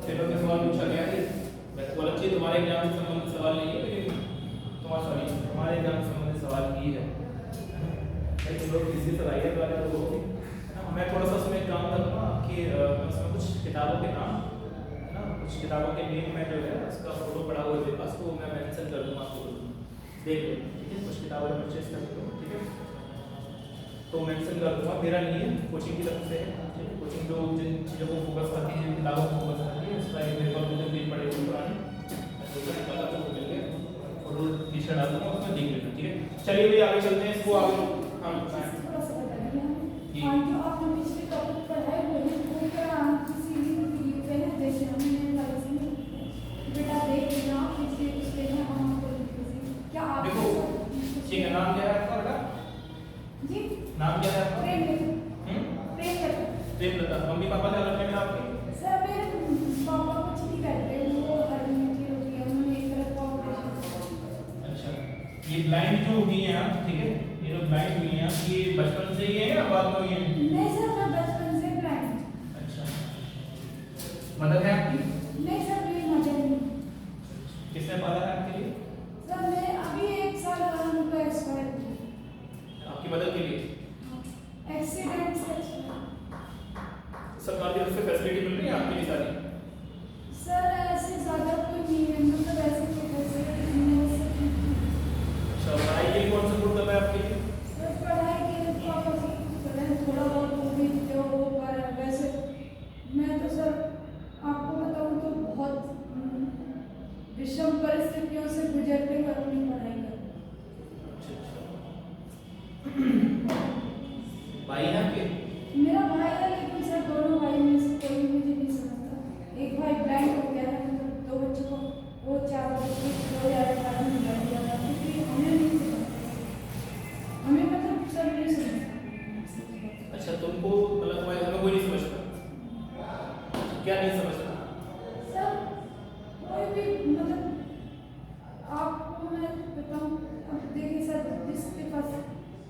पेपर में सवाल पूछा गया है, वैसे वो अच्छी तुम्हारे एग्जाम से संबंधित सवाल नहीं है, लेकिन तुम्हारे एग्जाम से संबंधित सवाल ही है भाई। तुम लोग किसी से राइटर वाले लोग हो, मैं थोड़ा सा उसमें काम करूँगा कि उसमें कुछ किताबों के नाम है ना, कुछ किताबों के नेम में जो है उसका फोटो पड़ा हुआ है मेरे पास, तो मैं मेंशन कर दूँगा आपको, देख लो, ठीक है? कुछ किताबें परचेज कर लो, ठीक है? तो मेंशन कर दूँगा, मेरा नहीं है, कोचिंग की तरफ से है, ठीक है? कोचिंग जो जिन चीज़ों को फोकस करती है, किताबों को फोकस करती है, उसका एक मेरे पास मुझे भी पड़े हुए पुराने निकाला तो मिल गया, फोटो टी-शर्ट डाल दूँगा, उसमें देख लेना, ठीक है? चलिए भाई आगे चलते हैं, इसको आगे हम हाँ, जो आपने पिछले टॉपिक पढ़ाए हुए हैं वो क्या किसी वीडियो पे है, जैसे हमने बेटा देख लेना पिछले पिछले में हम क्या आप देखो, ठीक है, नाम क्या है आपका बेटा? जी नाम क्या है आपका? प्रेम प्रेमलता। मम्मी पापा क्या करते हैं आपके? सर मेरे पापा कुछ नहीं करते, वो हर मीठी रोटी है, उन्होंने एक तरफ का ऑपरेशन। अच्छा, ये ब्लाइंड जो हुई हैं आप, ठीक है, ये जो ब्लाइंड हुई हैं आप, ये बचपन से ही है या बाद में हुई हैं? नहीं सर, मैं बचपन से ब्लाइंड। अच्छा, मदर है आपकी? नहीं सर, मेरी मदर नहीं। किसने पाला है आपके लिए? सर मैं अभी 1 साल बाद उनको एक्सपायर हुई, आपकी मदर के लिए एक्सीडेंट से एक्सपायर। सरकार की तरफ से फैसिलिटी मिल रही है आपके लिए सारी? सर ऐसे ज़्यादा कोई नहीं है, मतलब ऐसे कोई फैसिलिटी नहीं है सर। अच्छा, पढ़ाई के लिए कौन सपोर्ट कर रहा है आपके लिए? सर पढ़ाई के लिए पापा सब कुछ कर रहे हैं, थोड़ा बहुत वो भी जो वो कर रहे हैं। वैसे मैं तो सर आपको बताऊं तो बहुत विषम परिस्थितियों से गुजरते हुए अपनी पढ़ाई कर रही हूं। अच्छा, भाई है आपके? मेरा भाई है, लेकिन सर दोनों भाई में से कोई मुझे नहीं समझता। एक भाई ब्लाइंड हो गया है, मतलब 2 बच्चों को वो 4 बच्चे 2018 में ब्लाइंड हो गया, क्योंकि हमें नहीं समझता, हमें मतलब सर नहीं समझता। अच्छा, तुमको मतलब तुम्हारे घर में कोई नहीं समझता? क्या नहीं समझता? सर कोई भी मतलब आपको मैं बताऊं, अब देखिए सर, जिसके पास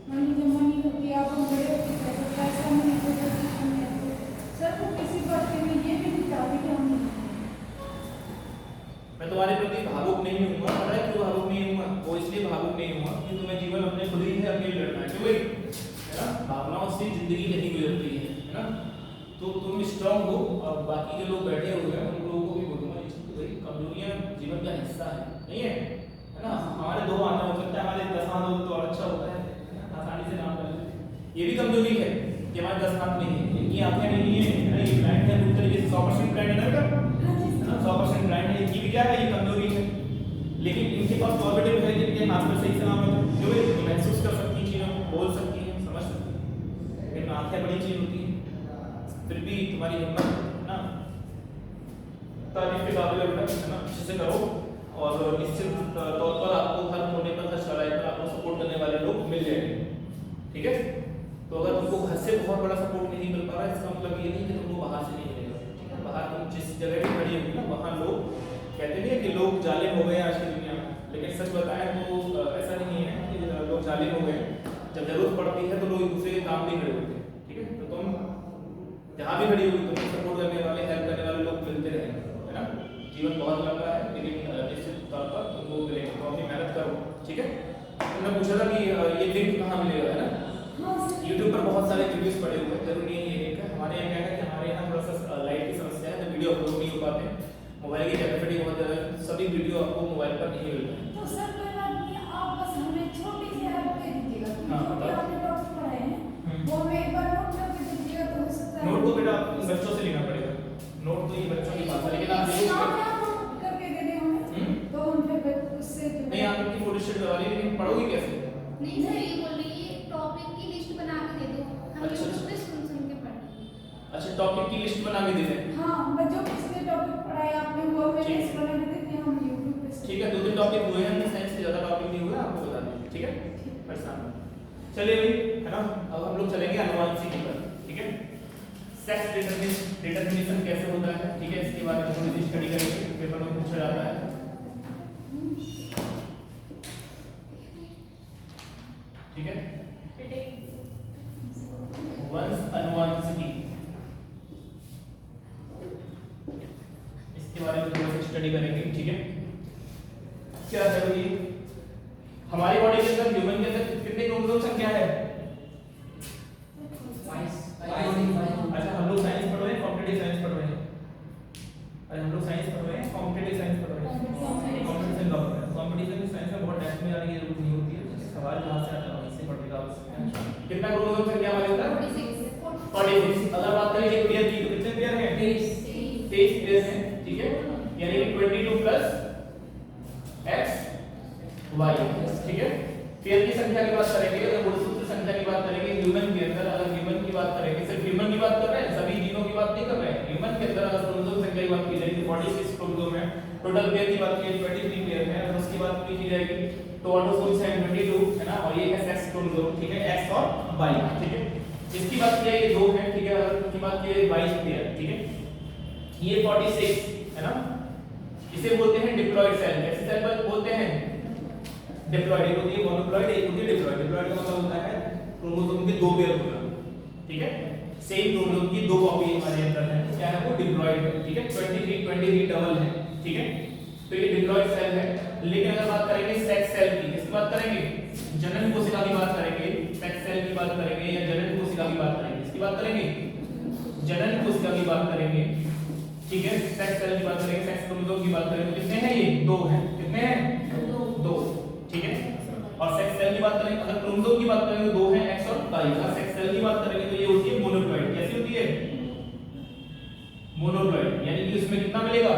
मान लीजिए मनी होती है, आप हम बड़े होते हैं, पैसा नहीं होता सर, वो किसी बात के लिए ये भी नहीं चाहते कि हम मैं तुम्हारे प्रति भावुक नहीं हूँगा, पता है क्यों भावुक नहीं हूँगा? वो इसलिए भावुक नहीं हूँगा कि तुम्हें जीवन अपने खुद ही है अकेले लड़ना है, क्यों भाई? है ना, भावनाओं से जिंदगी नहीं गुजरती है ना? तो तुम स्ट्रांग हो, और बाकी जो लोग बैठे हुए हैं उन लोगों को भी बोलूँगा भाई कमजोरियाँ जीवन का हिस्सा नहीं है ना? हमारे 2 आंखें हो सकता है, हमारे 10 हाथ हो तो और अच्छा होता है, आसानी से काम कर लेते हैं। ये भी कमजोरी है कि हमारे 10 हाथ नहीं है, इनकी आंखें नहीं है ना, ये ब्लाइंड है, पूरी तरीके से 100% ब्लाइंड है ना बेटा, है ना? 100% ब्लाइंड है, इनकी भी क्या है, ये कमजोरी है, लेकिन इनके पास पॉजिटिव है, जिनके हाथ में सही सलामत है, जो ये महसूस कर सकती है चीज़ों को, बोल सकती है, समझ सकती है। लेकिन आंखें बड़ी चीज होती है, फिर भी तुम्हारी हिम्मत ना तारीफ के काबिल है ना, अच्छे से करो, और निश्चित तौर पर आपको हर कोने पर, हर शराइ पर आपको सपोर्ट करने वाले लोग मिल जाएंगे, ठीक है? तो अगर तुमको घर से बहुत बड़ा सपोर्ट नहीं मिल पा रहा है, इसका मतलब ये नहीं कि तुमको बाहर से नहीं मिलेगा, ठीक है? बाहर तुम जिस जगह भी खड़ी होगी ना, वहाँ लोग कहते नहीं है कि लोग जालिम हो गए आज की दुनिया में, लेकिन सच बताएं तो ऐसा नहीं है कि लोग जालिम हो गए। जब जरूरत पड़ती है तो लोग एक दूसरे के काम भी खड़े होते हैं, ठीक है? तो तुम जहाँ भी खड़ी होगी तुमको सपोर्ट करने वाले, हेल्प करने वाले लोग मिलते रहेंगे, है ना? जीवन बहुत लंबा है, लेकिन निश्चित तौर पर तुमको मिलेंगे, तो अपनी मेहनत करो, ठीक है? तुमने पूछा था कि ये लिंक कहाँ मिलेगा, है ना? हाँ सर, YouTube पर बहुत सारे वीडियोस पड़े हुए हैं, जरूरी नहीं है एक है। हमारे यहाँ क्या है कि हमारे यहाँ थोड़ा सा लाइट की समस्या है, तो वीडियो अपलोड नहीं हो पाते हैं। मोबाइल की कैपेसिटी बहुत ज़्यादा है, सभी वीडियो आपको मोबाइल पर नहीं मिलता है। तो सर कोई बात नहीं, आप बस हमें छोटी सी हेल्प दे दीजिएगा, हाँ, जो भी बताओ। आपने टॉपिक पढ़ाए हैं वो हमें एक बार नोट करके दीजिएगा, तो हो सकता है नोट को बेटा बच्चों से लेना पड़ेगा, नोट तो ये बच्चों की बात है, लेकिन आप देखो नोट करके दे दें हमें, तो हम फिर उससे नहीं, आप इनकी फोटो स्टेट करवा ली, लेकिन पढ़ोगी कैसे? नहीं सर, ये बोल रही है टॉपिक की लिस्ट बना के दे दो, हम अच्छा, यूट्यूब पे सुन सुन के पढ़ेंगे। अच्छा, टॉपिक की लिस्ट बना के दे दें। हाँ, मैं जो पिछले टॉपिक पढ़ाए आपने वो मैं ठीक। लिस्ट बना के देती हूँ, हम YouTube पे से। ठीक है, 2-3 टॉपिक हुए हैं, साइंस से ज़्यादा टॉपिक नहीं हुआ, आपको बता दें, ठीक है? परेशान मत। चलिए भाई, है ना, अब हम लोग चलेंगे अनुवांशिकी पर, ठीक है? सेक्स डिटरमिनेशन कैसे होता है, ठीक है, इसके बारे में थोड़ी स्टडी करेंगे, पेपर में पूछा जाता है, ठीक है? वंश अनुवांशिकी, इसके बारे में थोड़ा सा स्टडी करेंगे, ठीक है? क्या है ये हमारी बॉडी के अंदर, ह्यूमन के अंदर कितने क्रोमोसोम संख्या है? अच्छा, हम लोग साइंस पढ़ रहे हैं, कॉम्पिटिटिव साइंस पढ़ रहे हैं। अरे हम लोग साइंस पढ़ रहे हैं, कॉम्पिटिटिव साइंस पढ़ रहे हैं। कॉम्पिटिशन का पढ़ रहे हैं। कॉम्पिटिशन की साइंस में बहुत टेस्ट में आने की जरूरत नहीं होती है, सवाल जहां से आता है वहीं से पढ़ेगा आप। कितना क्रोमोसोम संख्या हमारे अंदर? 46। अगर बात करें एक पेयर की, तो कितने पेयर हैं? 23 पेयर हैं, ठीक है? यानी कि 22 प्लस x y, ठीक है? पेयर की संख्या की बात करेंगे, अगर गुणसूत्र संख्या की बात करेंगे ह्यूमन के अंदर, अगर ह्यूमन की बात करेंगे, सिर्फ ह्यूमन की बात कर रहे हैं, सभी जीनों की बात नहीं कर रहे हैं। ह्यूमन के अंदर अगर क्रोमोसोम संख्या की बात की जाएगी तो 46 क्रोमोसोम है, टोटल पेयर की बात की जाए 23 पेयर है, और उसकी बात की जाएगी तो ऑटोसोम्स है 22, है ना, और ये है सेक्स क्रोमोसोम, ठीक है, x और y, ठीक है? इसकी बात की जाए ये 2 है, ठीक है, अगर इसकी बात की जाए 22 पेयर, ठीक है? ये 46 है ना, इसे बोलते हैं डिप्लॉइड सेल। कैसे सेल पर बोलते हैं? डिप्लॉइड। एक होती है मोनोप्लॉइड, एक होती है डिप्लॉइड। डिप्लॉइड का मतलब होता है क्रोमोसोम के 2 पेयर होना, ठीक है? सेम क्रोमोसोम की 2 कॉपी हमारे अंदर है, क्या है वो? डिप्लॉइड है, ठीक है? 23 डबल है, ठीक है? तो ये डिप्लॉइड सेल है। लेकिन अगर बात करेंगे सेक्स सेल की, किसकी बात करेंगे? जनन कोशिका की बात करेंगे, सेक्स सेल की बात करेंगे या जनन कोशिका की बात करेंगे? किसकी बात करेंगे? जनन कोशिका की बात करेंगे, ठीक है? सेक्स सेल की बात करेंगे, सेक्स क्रोमोसोम की बात करेंगे, कितने हैं ये? 2 हैं। कितने हैं? 2, ठीक है? और सेक्स सेल की बात करेंगे, अगर क्रोमोसोम की बात करेंगे तो 2 हैं, x और y। अगर सेक्स सेल की बात करेंगे तो ये होती है मोनोप्लॉइड। कैसी होती है? मोनोप्लॉइड। यानी कि उसमें कितना मिलेगा?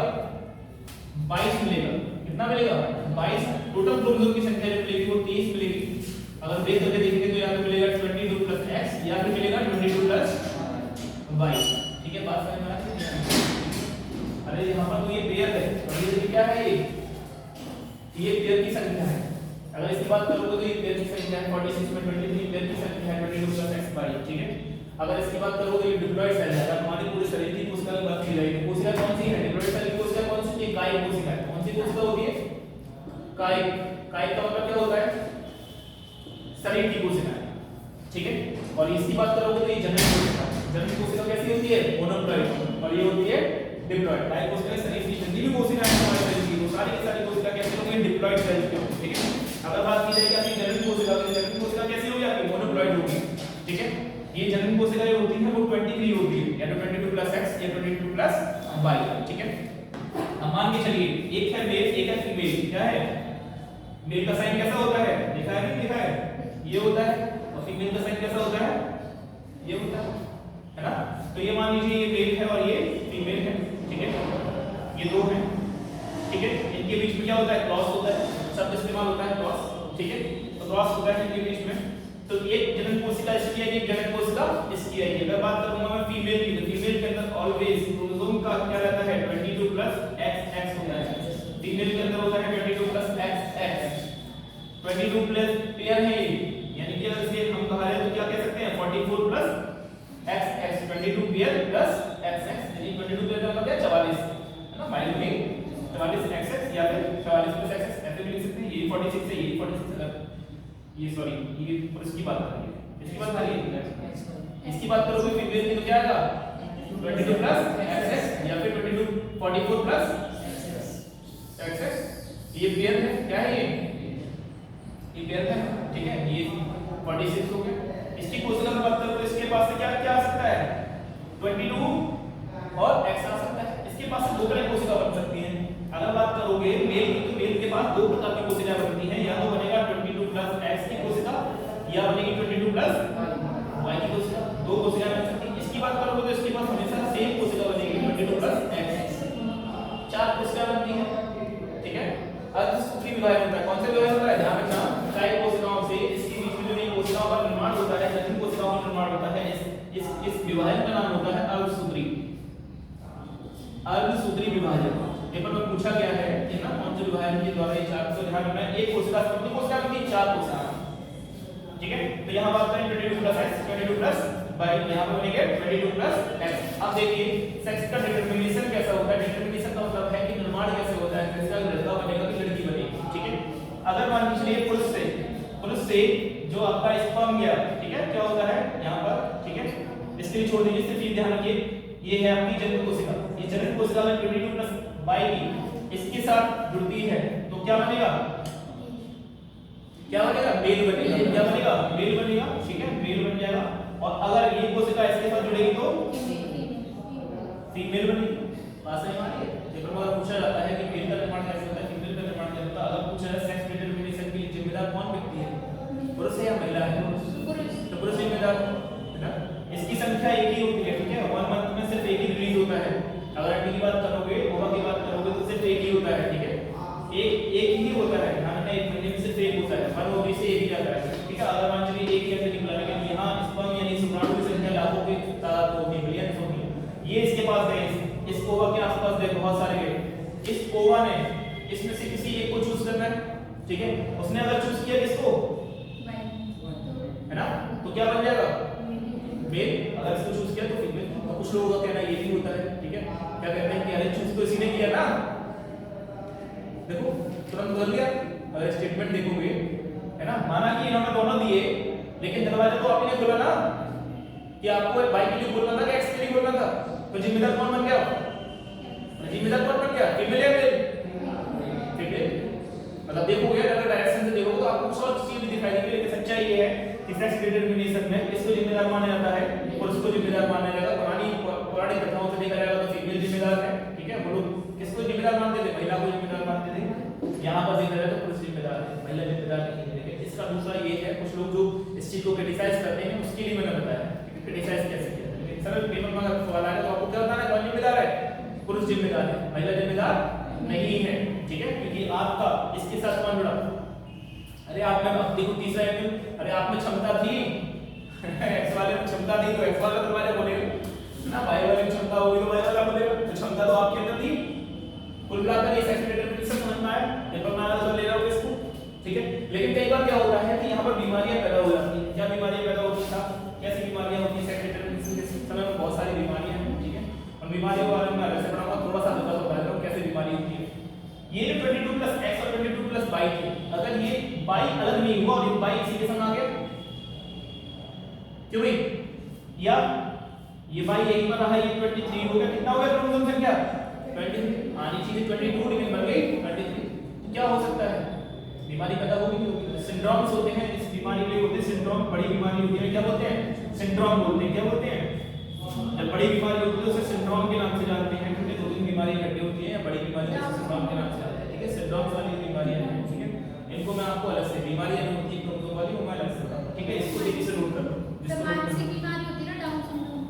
22 मिलेगा। कितना मिलेगा? 22। टोटल क्रोमोसोम की संख्या जो मिलेगी वो 23 मिलेगी। अगर बेस करके देखेंगे तो यहाँ पे मिलेगा 22 प्लस x, या फिर मिलेगा 22 प्लस y, ठीक है? बात समझ में आ रही है? अरे यहाँ पर तो ये पेयर है, और ये देखिए क्या है, ये पेयर की संख्या है। अगर इसकी बात करोगे तो ये पेयर की संख्या है 46 में 23 पेयर की संख्या है 22 प्लस x y, ठीक है? अगर इसकी बात करोगे तो ये डिप्लॉइड सेल है। अगर हमारे पूरे शरीर की कोशिका की बात की जाए तो कोशिका कौन सी है? डिप्लॉइड सेल की कोशिका कौन सी है? कायिक कोशिका है। कौन सी कोशिका होती है? कायिक। कायिक का मतलब क्या होता है? शरीर की कोशिका, ठीक है? और इसकी बात करोगे तो ये जनन कोशिका। जनन कोशिका कैसी होती है? मोनोप्लॉइड। और ये होती है डिप्लॉइड। कायिक कोशिका शरीर की जितनी भी कोशिकाएं हैं हमारे शरीर की, वो सारी की सारी कोशिका कैसे होंगी? डिप्लॉइड सेल की होंगी, ठीक है? अगर बात की जाए कि आपकी जनन कोशिका, तो जनन कोशिका कैसी होगी? आपकी मोनोप्लॉइड होगी, ठीक है? ये जनन कोशिका जो होती है वो 23 होती है, या तो 22 प्लस x या 22 प्लस y, ठीक है? अब मान के चलिए एक है मेल, एक है फीमेल। क्या है? मेल का साइन कैसा होता है? लिखा है नहीं लिखा है? ये होता है। और फीमेल का साइन कैसा होता है? ये होता है ना? तो ये मान लीजिए ये मेल है और ये फीमेल है, ठीक है? ये 2 हैं, ठीक है? इनके बीच में क्या होता है? क्रॉस होता है, शब्द इस्तेमाल होता है क्रॉस, ठीक है? तो क्रॉस होता है इनके बीच में। तो एक जनन कोशिका इसकी है, एक जनन कोशिका इसकी है। अगर बात करूंगा मैं फीमेल की, तो फीमेल के अंदर ऑलवेज क्रोमोसोम का क्या रहता है? 22 प्लस XX होता है। फीमेल के अंदर होता है 22 प्लस XX। 22 प्लस पेयर है ये, यानी कि अगर इसे हम कहा जाए तो क्या कह सकते हैं? 44 plus XX। 22 pair plus XX, यानी 22 पेयर का मतलब क्या? 44, है ना? माइनस में 44 XX या फिर 44 प्लस XX, ऐसे भी लिख सकते हैं। ये 46 है, ये 46 है, ये सॉरी, ये इसकी बात करेंगे, इसकी बात करिए, इसकी बात करोगे फीमेल की तो क्या आएगा? 22 प्लस XX या फिर 22 44 प्लस XX। ये पेयर है, क्या है ये पेयर है, ठीक है? ये 46 हो गया। इसकी कोशिका में बात करो तो इसके पास से क्या क्या आ सकता है 22 और x आ सकता है। इसके पास से दो तरह की कोशिका बन सकती है। अगर बात करोगे मेल की, तो मेल के पास दो प्रकार की कोशिका बनती है, या तो बनेगा 22 प्लस x की कोशिका या बनेगी 22 प्लस y की कोशिका। दो कोशिका बन सकती है। इसकी बात करोगे तो इसके पास हमेशा सेम कोशिका बनेगी 22 प्लस x। चार कोशिका बनती है, ठीक है। अर्धसूत्री विभाजन होता है। कौन सा विभाजन होता है? ध्यान रखना, चार कोशिकाओं से इसके बीच में जो नई कोशिकाओं का निर्माण होता है, नई कोशिकाओं का निर्माण होता है, इस विभाजन का नाम होता है अर्धसूत्री। अर्धसूत्री विभाजन। पेपर में पूछा गया है कि ना कौन से विभाजन के द्वारा ये चार को ध्यान रखना है। एक कोशिका से कितनी कोशिका बनती है? चार कोशिका, ठीक है। तो यहां बात करें 22 प्लस x, 22 प्लस y, यहां पर बनेगा 22 प्लस x। अब देखिए सेक्स का डिटरमिनेशन कैसा होता है। डिटरमिनेशन का मतलब है कि निर्माण कैसे होता है, किसका लड़का बनेगा कि लड़की बनेगी, ठीक है। अगर मान लीजिए पुरुष से जो आपका स्पर्म गया, ठीक है, क्या होता है यहां पर, ठीक है, इसके लिए छोड़ दीजिए, सिर्फ ये ध्यान रखिए, ये है आपकी जनन कोशिका। ये जनन कोशिका में 22 प्लस y की इसके साथ जुड़ती है तो क्या बनेगा? क्या बनेगा? मेल बनेगा। क्या बनेगा? मेल बनेगा, ठीक है, मेल बन जाएगा। और अगर ये कोशिका इसके साथ जुड़ेगी तो फीमेल बनेगी। बात समझ में आ रही है? पेपर में अगर पूछा जाता है कि मेल का निर्माण कैसे होता है, फीमेल का निर्माण कैसे होता है, अगर पूछा जाए सेक्स डिटरमिनेशन के लिए जिम्मेदार कौन व्यक्ति है, पुरुष है या महिला है? तो पुरुष जिम्मेदार है ना। इसकी संख्या एक ही होती है, ठीक है। 1 मंथ में सिर्फ एक ही रिलीज होता है। अगर अंडे की बात करोगे, ओवा की बात करोगे तो सिर्फ एक ही होता है, ठीक है। एक ही होता है, ध्यान रखना, एक महीने में सिर्फ एक होता है। 1 ओवरी से एक ही जाता है, ठीक है। अगर मान लीजिए एक ही अंडे निकला, लेकिन यहाँ स्पर्म यानी शुक्राणु की संख्या लाखों की तादाद में होती है, मिलियंस होती है। ये इसके पास गए, इस ओवा के आसपास गए, बहुत सारे गए। इस ओवा ने इसमें से किसी एक को चूज करना है, ठीक है। उसने अगर चूज किया किसको, है ना, तो क्या बन जाएगा? मेल। अगर इसको चूज किया तो फीमेल। कुछ लोगों का कहना ये भी होता है, ठीक है, क्या कहते हैं कि अरे चूज तो इसी ने किया ना, देखो तुरंत बदल गया। अगर स्टेटमेंट देखोगे, है ना, माना कि इन्होंने दोनों दिए, लेकिन दरवाजा तो आप ही ने खोला ना, कि आपको बाइक के लिए खोलना था कि एक्स के लिए खोलना था, तो जिम्मेदार कौन बन गया? जिम्मेदार कौन बन गया? फीमेल या मेल? फीमेल। मतलब देखोगे, अगर डायरेक्शन से देखोगे तो आपको कुछ और चीज दिखाई देगी, लेकिन सच्चाई ये है कि सेक्स डिटरमिनेशन में किसको जिम्मेदार माना जाता है? पुरुष को जिम्मेदार माना जाएगा। पौराणिक कथाओं से देखा जाएगा तो फीमेल जिम्मेदार है, ठीक है। वो लोग किसको जिम्मेदार मानते थे? महिला को जिम्मेदार मानते थे। यहाँ पर देखा जाए तो पुरुष जिम्मेदार है, महिला जिम्मेदार नहीं है। इसका दूसरा ये है, कुछ लोग जो इस चीज को क्रिटिसाइज करते हैं, उसके लिए मैंने बताया कि क्रिटिसाइज कैसे किया। लेकिन सरल पेपर में अगर सवाल आएगा तो आपको क्या बताना है? कौन जिम्मेदार है? पुरुष जिम्मेदार है, महिला जिम्मेदार नहीं है, ठीक है। क्योंकि आपका इसके साथ कौन जुड़ा? अरे आप में, अब देखो तीसरा एमएल, अरे आप में क्षमता थी एक्स वाले में क्षमता थी तो एक्स वाला दरवाजा बोलेगा ना, वाई वाले में क्षमता होगी तो वाई वाला बोलेगा। तो क्षमता तो आपके अंदर थी। कुल मिलाकर ये सेक्स डिटरमिनेशन समझ में आया, पेपर में आया तो ले रहा हूं इसको, ठीक है। लेकिन कई बार क्या होता है कि यहाँ पर बीमारियां पैदा हो जाती हैं। क्या बीमारियां पैदा होती हैं? कैसी बीमारियां होती हैं? सेक्स डिटरमिनेशन के समय में बहुत सारी बीमारियां हैं, ठीक है। उन बीमारियों के बारे में अलग से पढ़ाऊंगा, थोड़ा सा बता दूं कैसे बीमारी होती है। ये जो 22 प्लस x और 22 प्लस y थे, अगर ये y अलग नहीं हुआ और ये y इसी के संग आ गया, क्यों भाई? या ये y यही पर रहा, ये 23 हो गया। कितना हो गया क्रोमोसोम संख्या? 23। आनी चाहिए 22 लेकिन बन गई 23। तो क्या हो सकता है? बीमारी पैदा होगी। सिंड्रोम्स होते हैं, इस बीमारी के लिए होते हैं सिंड्रोम। बड़ी बीमारी होती है क्या बोलते हैं? सिंड्रोम बोलते हैं। क्या बोलते हैं? जब बड़ी बीमारी होती है उसे सिंड्रोम के नाम से जानते हैं, क्योंकि दो तीन बीमारी इकट्ठी होती है, बड़ी बीमारी सिंड्रोम के नाम से जानते हैं, ठीक है। सिंड्रोम्स वाली बीमारियां हैं, ठीक है। इनको मैं आपको अलग से बीमारियां नहीं होती क्रोमोसोम वाली, वो मैं अलग से बताऊंगा, ठीक है। इसको देखिए से नोट कर लो। मानसिक बीमारी होती है ना, डाउन सिंड्रोम,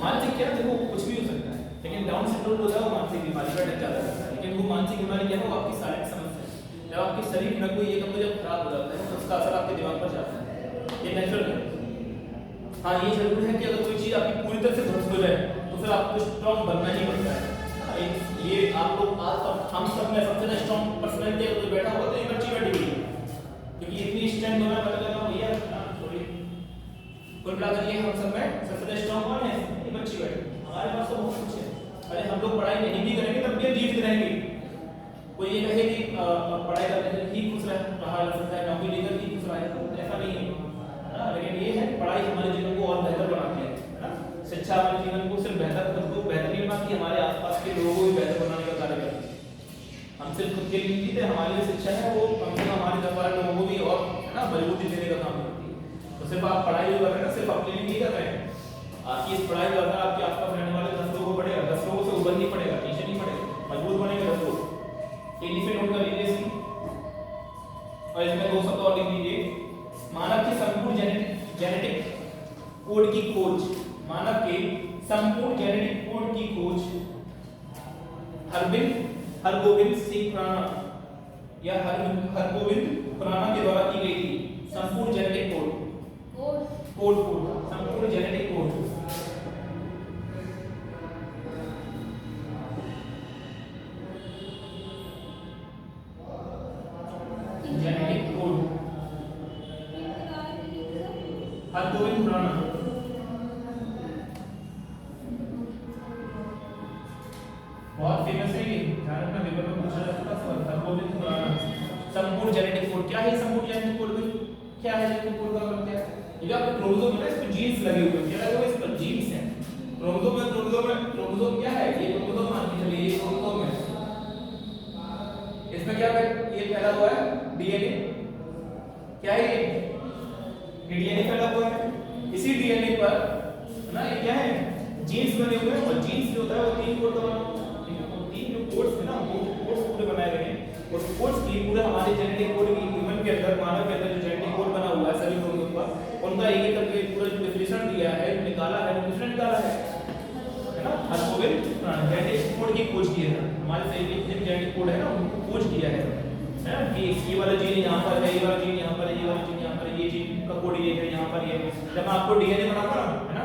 मानसिक क्या, देखो कुछ भी हो सकता है, लेकिन डाउन सिंड्रोम होता है वो मानसिक बीमारी का टच ज्यादा करता है। लेकिन वो मानसिक बीमारी क्या है? वो आपकी शारीरिक समस्या है। जब आपके शरीर में कोई एक अंग जब खराब हो जाता है तो उसका असर आपके दिमाग पर जाता है, ये नेचुरल है। हाँ, ये जरूर है कि अगर कोई चीज आपकी पूरी तरह से ध्वस्त हो जाए तो फिर आपको स्ट्रांग बनना ही पड़ता है। ये आप लोग आज हम सब में सबसे स्ट्रांग पर्सनालिटी अगर कोई बैठा हुआ तो ये बच्ची बैठी हुई है, क्योंकि इतनी स्ट्रेंथ होना पता लगा भैया। सॉरी, कुल मिलाकर ये हम सब में सबसे स्ट्रांग कौन है? ये बच्ची बैठी। हमारे पास तो बहुत कुछ है। अरे हम लोग पढ़ाई नहीं भी करेंगे तब भी जीवित रहेंगे। कोई ये कहे कि पढ़ाई करने से ही खुश रहा जा सकता है, नौकरी लेकर ही खुश रहा है, तो ऐसा नहीं है। लेकिन ये है पढ़ाई हमारे जीवन को और बेहतर बनाती है ना। शिक्षा हमारे जीवन को सिर्फ बेहतर खुद को बेहतर नहीं बनाती, हमारे आसपास के लोगों को भी बेहतर बनाने का कार्य करती है। हम सिर्फ खुद के लिए नहीं जीते, हमारी जो शिक्षा है वो कम से कम हमारे घर वाले लोगों को भी और है ना मजबूती देने का काम करती है। तो सिर्फ आप पढ़ाई जो कर रहे हैं ना, सिर्फ अपने लिए नहीं कर रहे हैं, आपकी इस पढ़ाई का असर आपके आसपास रहने वाले 10 लोगों को पड़ेगा। 10 लोगों से ऊपर नहीं पड़ेगा, नीचे नहीं पड़ेगा, मजबूत बनेंगे 10 लोग। एलिफेंट नोट कर लीजिए इसकी, और इसमें दो शब्द और लिख लीजिए। मानव के संपूर्ण जेनेटिक कोड की खोज, मानव के संपूर्ण जेनेटिक कोड की खोज हरगोविंद सिंह खुराना या हरगोविंद खुराना के द्वारा की गई थी। संपूर्ण जेनेटिक कोड संपूर्ण genetic code genetic code Hargobind Khorana. बहुत फेमस है ये, ध्यान रखना, पेपर में पूछा जा सकता है सवाल। हरगोविंद खुराना संपूर्ण जेनेटिक कोड। क्या है संपूर्ण जेनेटिक कोड में? क्या है जेनेटिक कोड का मतलब क्या है? ये आपके क्रोमोसोम है ना, इस पे जीन्स लगे हुए हैं, क्या लगे हुए हैं? इस पर जीन्स हैं। क्रोमोसोम क्या है? ये क्रोमोसोम मान के चलिए, ये क्रोमोसोम है। इसमें क्या है? ये फैला हुआ है डीएनए। क्या है ये? डीएनए फैला हुआ है। इसी डीएनए पर ना ये क्या है? जीन्स बने हुए हैं, और जीन्स जो होता है वो 3 कोड का बना हुआ है। ठीक है, वो 3 जो कोड्स है ना, वो कोड्स पूरे बनाए गए हैं, और कोड्स की पूरे हमारे जेनेटिक कोड की ह्यूमन के अंदर, मानव के अंदर जो जेनेटिक कोड बना हुआ है सभी क्रोमोसोम का, उनका एक एक करके पूरा जो विश्लेषण दिया है, निकाला है, किसने निकाला है ना? हरगोविंद खुराना। जेनेटिक कोड की खोज की है, हमारे शरीर के जितने जेनेटिक कोड है ना, उनको खोज किया है ना, कि ये वाला जीन यहाँ पर है, ये वाला जीन यहाँ पर है, ये वाला जीन यहाँ पर है, ये जीन का कोड ये है, यहाँ पर ये। जब मैं आपको डीएनए बनाऊंगा ना, है ना,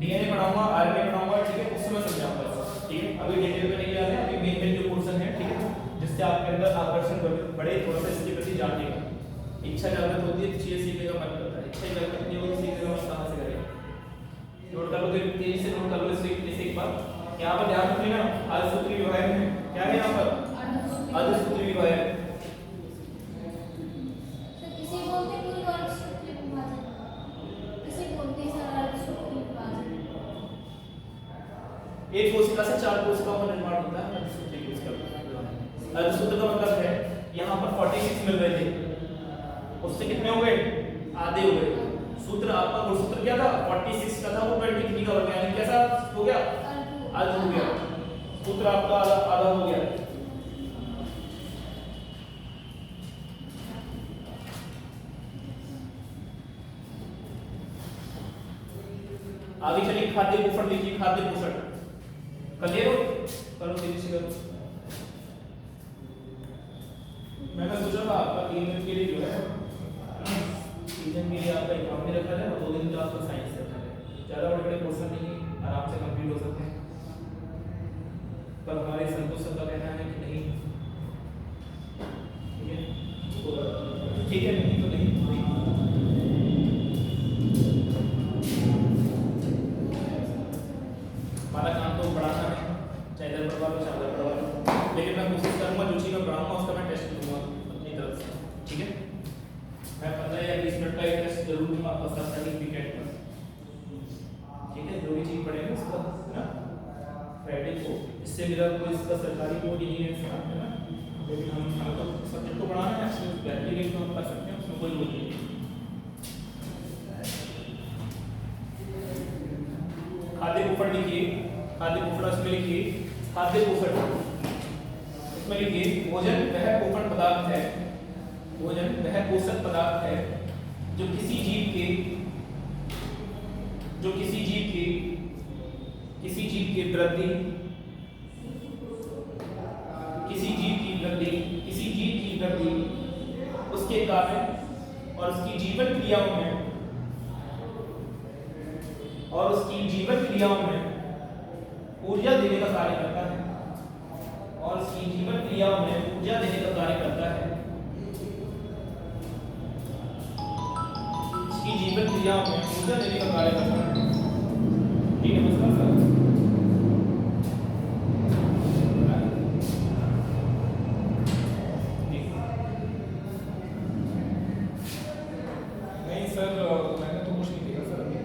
डीएनए बनाऊंगा, आरएनए बनाऊंगा, ठीक है, उस समय समझाऊंगा, ठीक है। अभी डिटेल में नहीं जा रहे हैं, अभी मेन जो पोर्शन है, ठीक है, जिससे आपके अंदर आकर्षण बढ़े, थोड़ा सा इसके प्रति जानने का इच्छा जागृत होती है, चीजें सीखने का मन करता है। इच्छा जागृत नहीं होगी, सीखने का मन कहां से करेगा? नोट कर लो, तेजी से नोट कर लो इसे एक बार। यहाँ पर ध्यान रखिए ना, अर्धसूत्री विभाजन है। क्या है यहाँ पर? अर्धसूत्री विभाजन। इसे बोलते हैं पूर्ण अर्धसूत्री विभाजन। इसे बोलते हैं सर अर्धसूत्री विभाजन। एक कोशिका से 4 कोशिकाओं का निर्माण होता है, अर्धसूत्री कोशिका। अर्धसूत्र का मतलब है यहाँ पर 46 मिल रहे थे, उससे कितने हो गए? आधे हो गए। सूत्र आपका गुणसूत्र क्या था? 46 का था, वो 23 का हो गया, यानी कैसा हो गया? अर्ध हो गया। सूत्र आपका आधा हो गया। आगे चलिए, खाद्य पोषण लिखिए। खाद्य पोषण क्लियर हो? करो तेजी से करो। मैंने सोचा था आपका 3 दिन के लिए जो है 3 दिन के लिए आपका इकोनॉमी रखा जाए और 2 दिन का आपका साइंस रखा जाए। ज़्यादा बड़े बड़े पोर्शन नहीं है, आराम से कंप्लीट हो सकते हैं। पर हमारे संतोष सर का कहना है कि नहीं, ठीक है, तो ठीक है, नहीं तो नहीं। हमारा काम तो पढ़ाना है, चाहे इधर पढ़वा लो, चाहे उधर पढ़वा लो, लेकिन मैं कोशिश करूँगा जो चीज़ मैं पढ़ाऊँगा उसका मैं टेस्ट लूँगा अपनी तरफ से, ठीक है। मैं 15 या 20 मिनट का एक टेस्ट जरूर दूँगा आपका सर्टिफिकेट पर, ठीक है। जो भी चीज़ पढ़ेंगे उसका है ना फ्राइडे को, इससे मेरा कोई इसका सरकारी कोई नहीं है इसका, है ना, लेकिन हम तो सब्जेक्ट को पढ़ाना है, प्रैक्टिकल तो हम कर सकते हैं, उसमें कोई रोल नहीं है। खाद्य पोषण लिखिए। खाद्य पोषण इसमें लिखिए। खाद्य पोषण इसमें लिखिए, भोजन वह पोषण पदार्थ है, भोजन वह पोषक पदार्थ है जो किसी जीव के वृद्धि, उसके कार्य और उसकी जीवन क्रियाओं में ऊर्जा देने का कार्य करता है, और उसकी जीवन क्रियाओं में ऊर्जा देने का कार्य करता है, उसकी जीवन क्रियाओं में ऊर्जा देने का कार्य करता है, ठीक है। नमस्कार सर। नहीं सर, मैंने तो कुछ नहीं देखा सर अभी।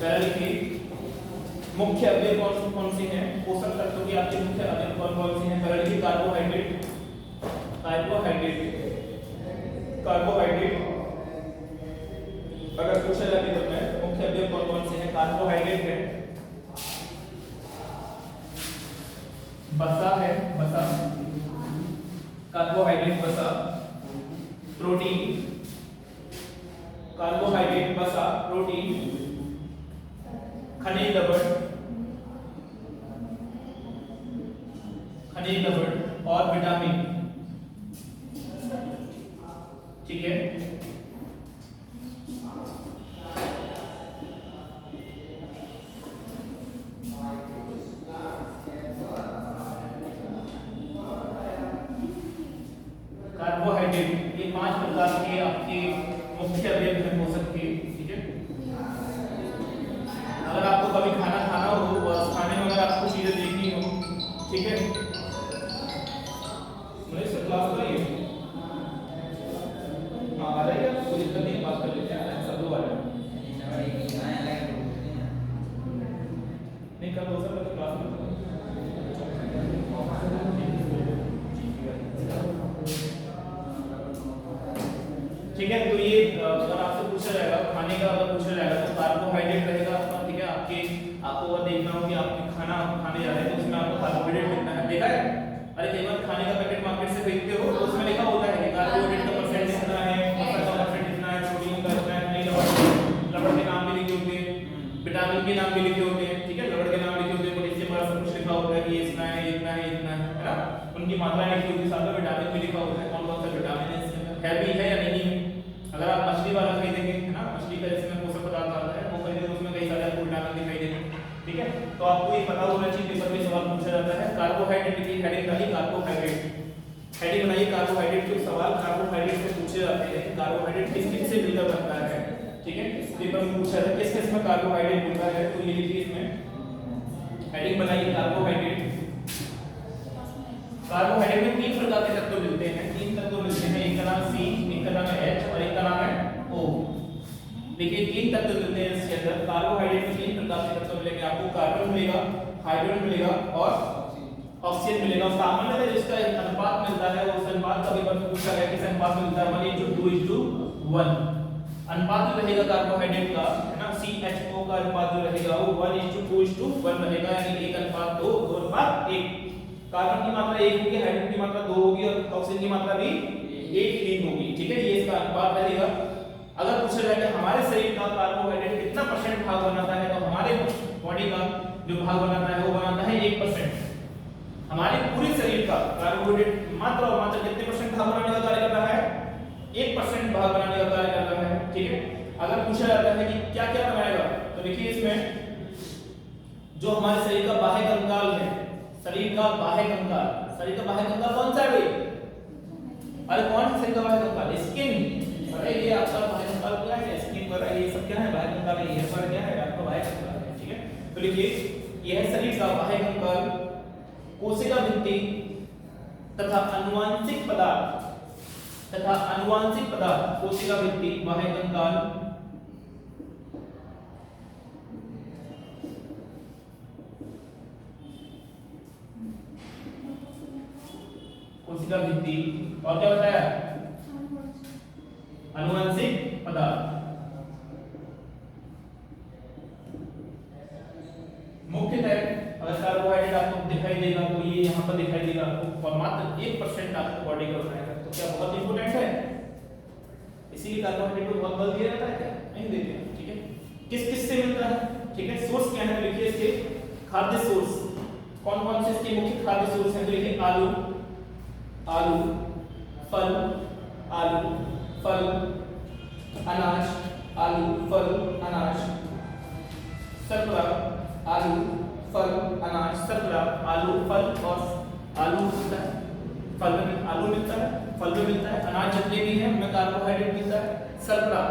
पहला लिखिए मुख्य अवयव कौन से हैं, पोषक तत्वों की आपके मुख्य अवयव कौन से हैं। पहला लिखिए कार्बोहाइड्रेट, कार्बोहाइड्रेट अगर पूछा जाए तो मैं मुख्य अवयव कौन से हैं, कार्बोहाइड्रेट है, वसा है, वसा, कार्बोहाइड्रेट वसा, प्रोटीन, कार्बोहाइड्रेट वसा, प्रोटीन, खनिज लवण, और विटामिन। ठीक है, कार्बोहाइड्रेट ये 5 प्रकार के आपके मुख्य अवयव हैं पोषक के। ठीक है, अगर आपको कभी खाना हो और खाने में अगर आपको चीजें देखनी हो, ठीक है, मुझे सर क्लास करिए, हाँ आ रही है, कोई दिक्कत नहीं, बात कर लेते हैं, सब लोग आ रहे हैं, नहीं कल हो सकता है क्लास में। ठीक है, तो ये अगर आपसे पूछा जाएगा खाने का, अगर पूछा जाएगा तो कार्बोहाइड्रेट रहेगा आपका। ठीक है, आपको अगर देखना हो कि आप खाना खाने जा रहे हैं तो उसमें आपको कार्बोहाइड्रेट लिखना है, देखा है। अरे कई बार खाने का पैकेट मार्केट से खरीदते हो तो उसमें लिखा होता है कि कार्बोहाइड्रेट का परसेंट इतना है, मसाला का परसेंट इतना है, प्रोटीन का इतना है, नहीं लवण के नाम भी लिखे होते हैं, विटामिन के नाम भी लिखे होते हैं। ठीक है, लवण के नाम लिखे होते हैं, पोटेशियम का सब कुछ लिखा होता है कि ये इतना है, इतना है, इतना है ना, उनकी मात्रा लिखी होती है, साथ में विटामिन भी लिखा होता है, कौन कौन सा विटामिन है इसमें है भी है या नहीं है। अगर आप मछली वाला खरीदेंगे है ना, मछली का जिसमें पोषक पदार्थ आता है वो खरीदेंगे तो उसमें कई सारे आपको विटामिन दिखाई देंगे। ठीक है, तो आपको ये पता होना चाहिए, पेपर में सवाल पूछा जाता है। कार्बोहाइड्रेट की हेडिंग बनाइए, कार्बोहाइड्रेट हेडिंग बनाइए, कार्बोहाइड्रेट के सवाल कार्बोहाइड्रेट से पूछे जाते हैं कि कार्बोहाइड्रेट किस किस से मिलकर बनता है। ठीक है, पेपर में पूछा जाता है किस किस में कार्बोहाइड्रेट मिलता है, तो ये लिखिए इसमें हेडिंग बनाइए कार्बोहाइड्रेट। कार्बोहाइड्रेट में 3 प्रकार के तत्व मिलते हैं, 3 तत्व मिलते हैं, एक का नाम C, एक का नाम है H और एक का नाम है O। देखिए 3 तत्व मिलते हैं इसके अंदर। कार्बोहाइड्रेट में 3 प्रकार के तत्व मिलेंगे आपको, कार्बन मिलेगा, हाइड्रोजन मिलेगा और ऑक्सीजन मिलेगा। सामान्यतः जिसका अनुपात मिलता है उस अनुपात का भी पूछा गया, किस अनुपात में मिलता है, 1:2:1 अनुपात जो रहेगा कार्बोहाइड्रेट का, है ना, CHO का अनुपात जो रहेगा वो 1:2:1 रहेगा, यानी 1:2, 2:1। कार्बन की मात्रा 1 होगी, हाइड्रोजन की मात्रा 2 होगी और ऑक्सीजन की मात्रा भी 1:3 होगी। ठीक है, ये इसका अनुपात रहेगा। अगर पूछा जाए कि हमारे शरीर का कार्बोहाइड्रेट कितना परसेंट भाग बनाता है, तो हमारे बॉडी का जो भाग बनाता है वो बनाता है 1%। हमारे पूरे शरीर का कार्बोहाइड्रेट मात्र और मात्र कितने परसेंट भाग बनाने का कार्य कर रहा है, 1% भाग बनाने का कार्य कर रहा है। ठीक है, अगर पूछा जाता है कि क्या क्या बनाएगा, तो देखिए इसमें जो हमारे शरीर का बाह्य कंकाल है, शरीर का बाह्य कंकाल कौन सा है भाई? अरे कौन सा शरीर का बाह्य कंकाल? स्किन। अरे ये आपका बाह्य कंकाल क्या है? स्किन वगैरह ये सब क्या है? बाह्य कंकाल है, ये पर क्या है? आपका बाह्य कंकाल है। ठीक है, तो लिखिए यह शरीर का बाह्य कंकाल, कोशिका भित्ति तथा आनुवांशिक पदार्थ, कोशिका भित्ति, बाह्य कंकाल, कोशिका भित्ति और क्या बताया? आनुवंशिक पदार्थ। मुख्यतः अगर कार्बोहाइड्रेट आपको दिखाई देगा तो ये यहाँ पर दिखाई देगा आपको, और मात्र 1% आपको बॉडी का बनाएगा, तो क्या बहुत इंपोर्टेंट है? इसीलिए कार्बोहाइड्रेट को बहुत बल दिया जाता है क्या? नहीं देते। ठीक है, किस किस से मिलता है? ठीक है, सोर्स क्या है? लिखिए इसके खाद्य सोर्स कौन कौन से इसके मुख्य खाद्य सोर्स हैं, तो लिखिए आलू, फल, अनाज, सरकरा, आलू, फल, अनाज, सरकरा, आलू, फल और आलू मिलता है, फल में आलू मिलता है, फल में मिलता है, अनाज जितने भी हैं उनमें कार्बोहाइड्रेट मिलता है, सरकरा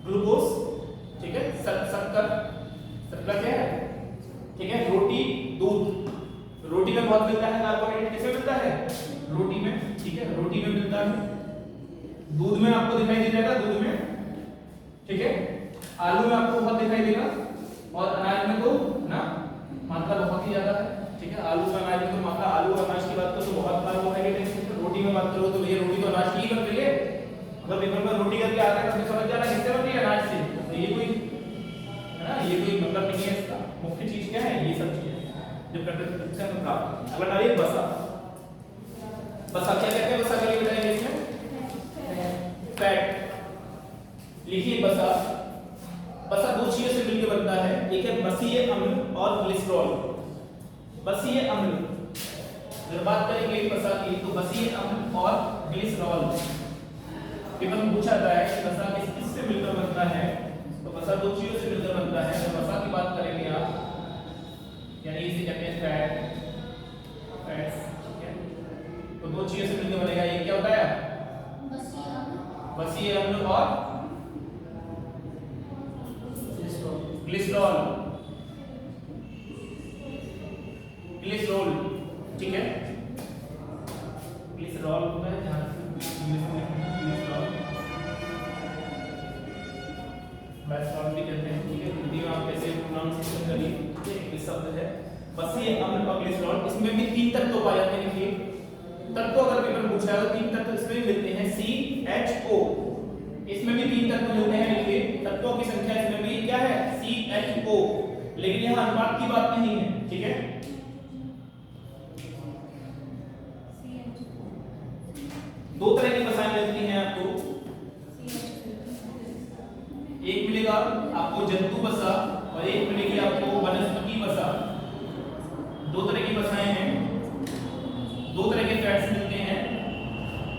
ग्लूकोज, ठीक है, शक्कर, सरकरा क्या है? ठीक है, रोटी, दूध, रोटी में बहुत मिलता है कार्बोहाइड्रेट, किसमें मिलता है? रोटी में। ठीक है, रोटी में मिलता है, दूध में आपको दिखाई दे जाएगा, दूध में। ठीक है, आलू में आपको बहुत दिखाई देगा, कोई मतलब नहीं है इसका, मुख्य चीज क्या है, ये सब चीजें जो प्राकृतिक रूप से हमें प्राप्त होती हैं। अगर डालिए बसा, बसा क्या कहते हैं, बसा करिए बताइए इसमें फैट। लिखिए बसा, बसा दो चीजों से मिलकर बनता है, एक है बसीय अम्ल और ग्लिसरॉल। बसीय अम्ल जब बात करेंगे बसा की तो बसीय अम्ल और ग्लिसरॉल। पेपर में पूछा जाता है कि बसा किस से मिलकर बनता है, तो बसा दो चीजों से मिलकर बनता है। जब बसा की बात करेंगे आप, यानी इसे कहते हैं फैट्स, ठीक है, तो दो चीजों से मिलकर बनेगा। ये क्या होता है, बसीय अम्ल और ग्लिसरॉल, ग्लिसरॉल, ठीक है, ग्लिसरॉल होता है, ध्यान से ग्लिसरॉल, ग्लिसरॉल भी कहते हैं, ठीक है। हिंदी में आप कैसे प्रोनाउंसिएशन करिए, ये शब्द है बसीय अम्ल और ग्लिसरॉल। इसमें भी तीन तत्व पाए जाते हैं। देखिए तत्व अगर पेपर पूछा है तो तीन तत्व इसमें भी मिलते हैं, CHO, इसमें भी तीन तत्व मिलते हैं। देखिए तत्वों की संख्या इसमें भी क्या है, CHO, लेकिन यहाँ अनुपात की बात नहीं है, ठीक है। दो तरह की बसाएं मिलती हैं आपको, एक मिलेगा आपको जंतु बसा और एक मिलेगी आपको वनस्पति बसा। दो तरह की बसाएं हैं, दो तरह के फैट्स मिलते हैं,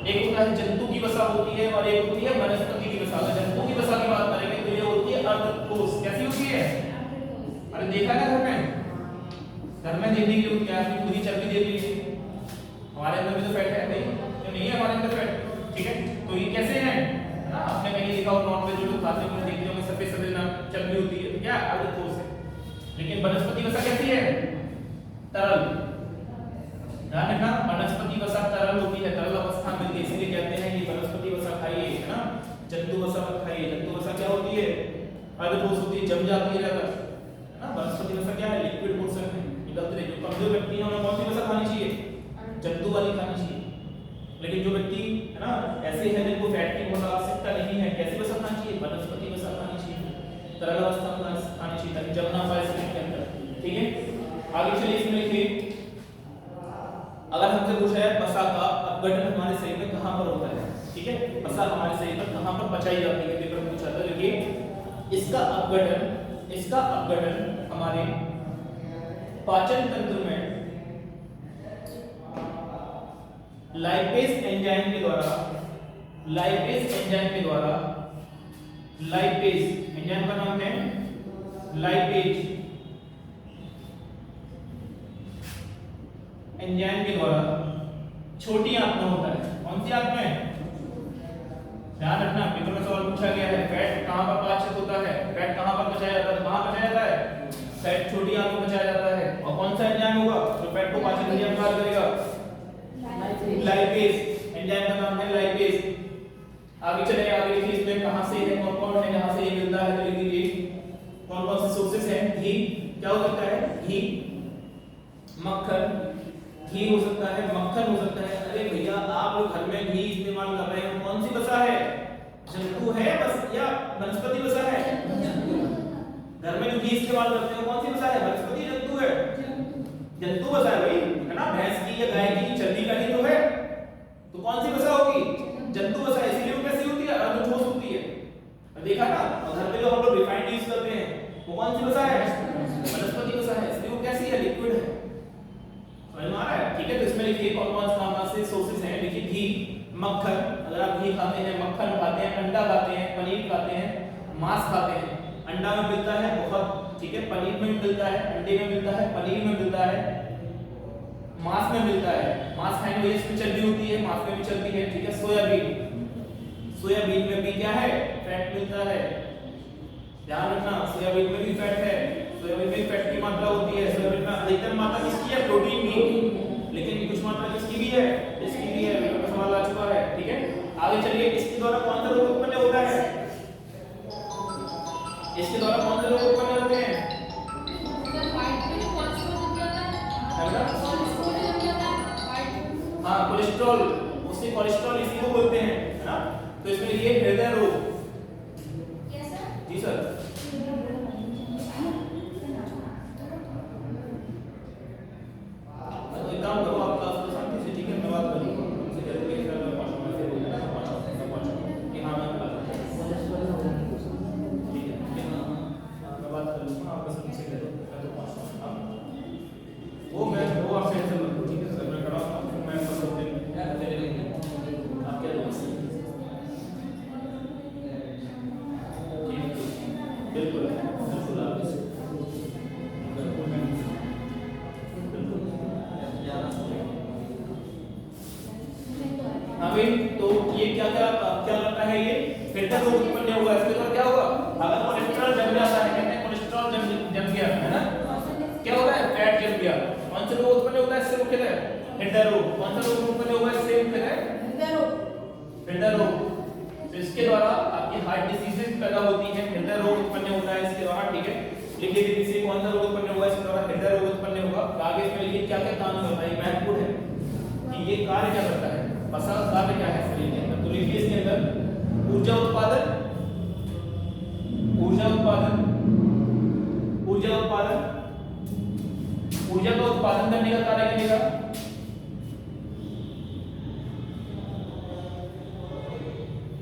एक होता है जंतु की वसा होती है और एक होती है वनस्पति की वसा। अगर जंतु की वसा की बात करेंगे तो ये होती है अर्धकोश। कैसी होती है, अरे देखा ना घर में देखने के लिए क्या है, पूरी चर्बी देख लीजिए, हमारे अंदर भी तो फैट है भाई, क्यों नहीं है हमारे अंदर फैट, ठीक है। तो ये कैसे है ना, आपने कहीं देखा हो नॉनवेज जो लोग खाते हैं उन्हें देखते होंगे सफेद सफेद ना चर्बी होती है, तो क्या अर्धकोश है। लेकिन वनस्पति वसा कैसी है, तरल, ध्यान रखना, वनस्पति वसा तरल होती है, तरल अवस्था में, इसीलिए कहते हैं कि वनस्पति वसा खाइए, है ना, जंतु वसा मत खाइए। जंतु वसा क्या होती है, अर्धकोश होती है, जम जाती है ज्यादा, है ना। वनस्पति वसा क्या है, लिक्विड पोर्शन है, निकलते रहे। जो कमजोर व्यक्ति है उन्हें कौन सी वसा खानी चाहिए, जंतु वाली खानी चाहिए। लेकिन जो व्यक्ति है ना ऐसे है जिनको फैट की बहुत आवश्यकता नहीं है, कैसी वसा खानी चाहिए, वनस्पति वसा खानी चाहिए, तरल अवस्था में खानी चाहिए ताकि जम ना पाए शरीर के अंदर, ठीक है। आगे चलिए इसमें लिखिए, अगर हमसे पूछा है बसा का अपघटन हमारे शरीर में कहां पर होता है, ठीक है, बसा हमारे शरीर में कहां पर पचाई जाती है, पेपर में पूछा था। देखिए इसका अपघटन हमारे पाचन तंत्र में लाइपेज एंजाइम के द्वारा, लाइपेज एंजाइम का नाम है लाइपेज एंजाइम के द्वारा छोटी आंत में होता है। कौन सी आंत में, ध्यान रखना, पेपर में सवाल पूछा गया है, फैट कहां पर पाचित होता है, फैट कहां पर पचाया जाता है, कहां पचाया जाता है, फैट छोटी आंत में पचाया जाता है। और कौन सा एंजाइम होगा जो फैट को पाचन क्रिया में कार्य करेगा, लाइपेज, एंजाइम का नाम है लाइपेज। आगे चले, आगे लिखिए इसमें कहां से है, कौन-कौन है जहां से ये मिलता है, तो लिख लीजिए कौन-कौन से सोर्सेस हैं। घी, क्या हो सकता है, घी, मक्खन, घी हो सकता है, मक्खन हो सकता है। अरे भैया आप लोग घर में घी इस्तेमाल कर रहे हैं, कौन सी वसा है, जंतु है बस या वनस्पति वसा है, घर में जो घी इस्तेमाल करते हैं कौन सी वसा है, वनस्पति जंतु है, जंतु वसा है भाई, है ना, भैंस की या गाय की चर्बी का ही तो है, तो कौन सी वसा होगी, जंतु वसा है। इसीलिए वो कैसी होती है, अर्धठोस होती है। देखा ना, घर में जो हम लोग रिफाइंड यूज करते हैं वो कौन सी वसा है, वनस्पति वसा है, इसलिए वो कैसी है, लिक्विड है। समझ में आ रहा है, ठीक है। तो इसमें लिखिए कौन-कौन से सोर्सेस हैं, देखिए घी, मक्खन, अगर आप घी खाते हैं, मक्खन खाते हैं, अंडा खाते हैं, पनीर खाते हैं, मांस खाते हैं, अंडा में मिलता है बहुत, ठीक है, पनीर में भी मिलता है, अंडे में मिलता है, पनीर में मिलता है, मांस में मिलता है। मांस खाने में इसमें चर्बी होती है, मांस में भी चर्बी है, ठीक है। सोयाबीन में भी क्या है, फैट मिलता है, ध्यान रखना, सोयाबीन में भी फैट है, सोयाबीन में फैट की मात्रा होती है। सोयाबीन में अधिकतर मात्रा किसकी है, प्रोटीन की, लेकिन कुछ मात्रा किसकी भी है, इसकी भी है, मेरे सवाल आ चुका है, ठीक है। आगे चलिए, इसके द्वारा कौन सा रोग उत्पन्न होता है, इसके द्वारा कौन से रोग उत्पन्न होते हैं, हाँ कोलेस्ट्रॉल, उससे कोलेस्ट्रॉल इसी को बोलते हैं, है ना। तो इसमें ये हृदय रोग, जी सर, दूंगा, आप बस मुझसे कह दो, मैं तो पास हूं। अब वो आप टेंशन मत लो, ठीक है सर, मैं खड़ा हूं, फिर मैं सब लोग चले लेंगे। आप क्या दोस्त? ठीक, बिल्कुल बिल्कुल आप हाँ भाई, तो ये क्या क्या क्या करता है, ये फिल्टर रोग उत्पन्न हुआ, इसके बाद क्या होगा, अगर कोलेस्ट्रॉल जम जाता है, कहते हैं कोलेस्ट्रॉल जम गया है ना, क्या होता है, फैट जम गया। कौन सा रोग उत्पन्न होता है इससे मुख्यतः? हृदय रोग। कौन सा रोग उत्पन्न हुआ इससे मुख्यतः? हृदय रोग। तो इसके द्वारा आपकी हार्ट डिसीजेज पैदा होती है, हृदय रोग उत्पन्न होता है इसके द्वारा, ठीक है। लिखिए इससे कौन सा रोग उत्पन्न हुआ, इसके द्वारा हृदय रोग उत्पन्न होगा। आगे इसमें लिखिए क्या क्या काम करता है, महत्वपूर्ण है कि ये कार्य क्या करता है, बसा कार्य क्या है शरीर के अंदर। तो लिखिए इसके अंदर ऊर्जा उत्पादन, ऊर्जा उत्पादन, ऊर्जा उत्पादन, ऊर्जा का उत्पादन करने का कार्य करेगा।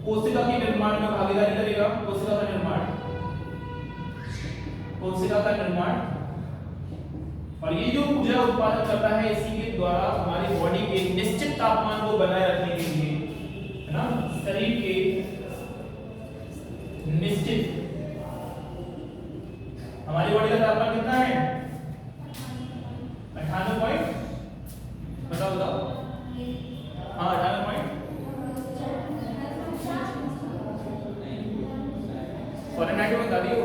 कोशिका के निर्माण में भागीदारी करेगा, कोशिका का निर्माण, कोशिका का निर्माण। और ये जो ऊर्जा उत्पादन करता है, इसी के द्वारा हमारी बॉडी के निश्चित तापमान को बनाए रखने के लिए, है ना, शरीर के निश्चित, हमारी बॉडी का तापमान कितना है, 98 पॉइंट, बताओ बताओ, हाँ 98 पॉइंट फ़ारेनहाइट में बता दियो,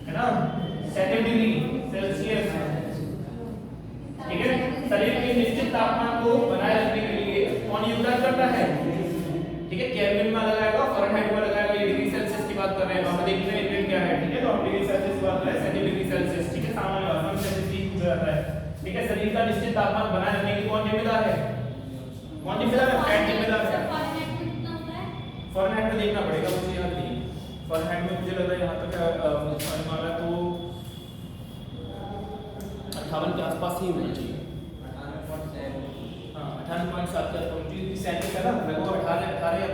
है ना, 70 डिग्री सेल्सियस, ठीक है। शरीर के निश्चित तापमान को बनाए रखने के लिए कौन योगदान करता है, ठीक है। केल्विन में लगाएगा, फ़ारेनहाइट में लगाएगा, ये डिग्री सेल्सियस की बात कर रहे हैं, हम देखते हैं यूनिट क्या है, ठीक है। तो हम डिग्री सेल्सियस की बात कर रहे हैं, 70 डिग्री सेल्सियस, ठीक है, सामान्य बात हम सेल्सियस पूछा जाता है, ठीक है। शरीर का निश्चित तापमान बनाए रखने के कौन जिम्मेदार है, कौन जिम्मेदार है, फैट जिम्मेदार है। फ़ारेनहाइट में देखना पड़ेगा, मुझे याद नहीं, फ़ारेनहाइट में मुझे लग रहा है यहाँ तक वाला तो 58 के आसपास ही होना चाहिए, हाँ 58.7 के आसपास, क्योंकि 37 है ना, लगभग 18 या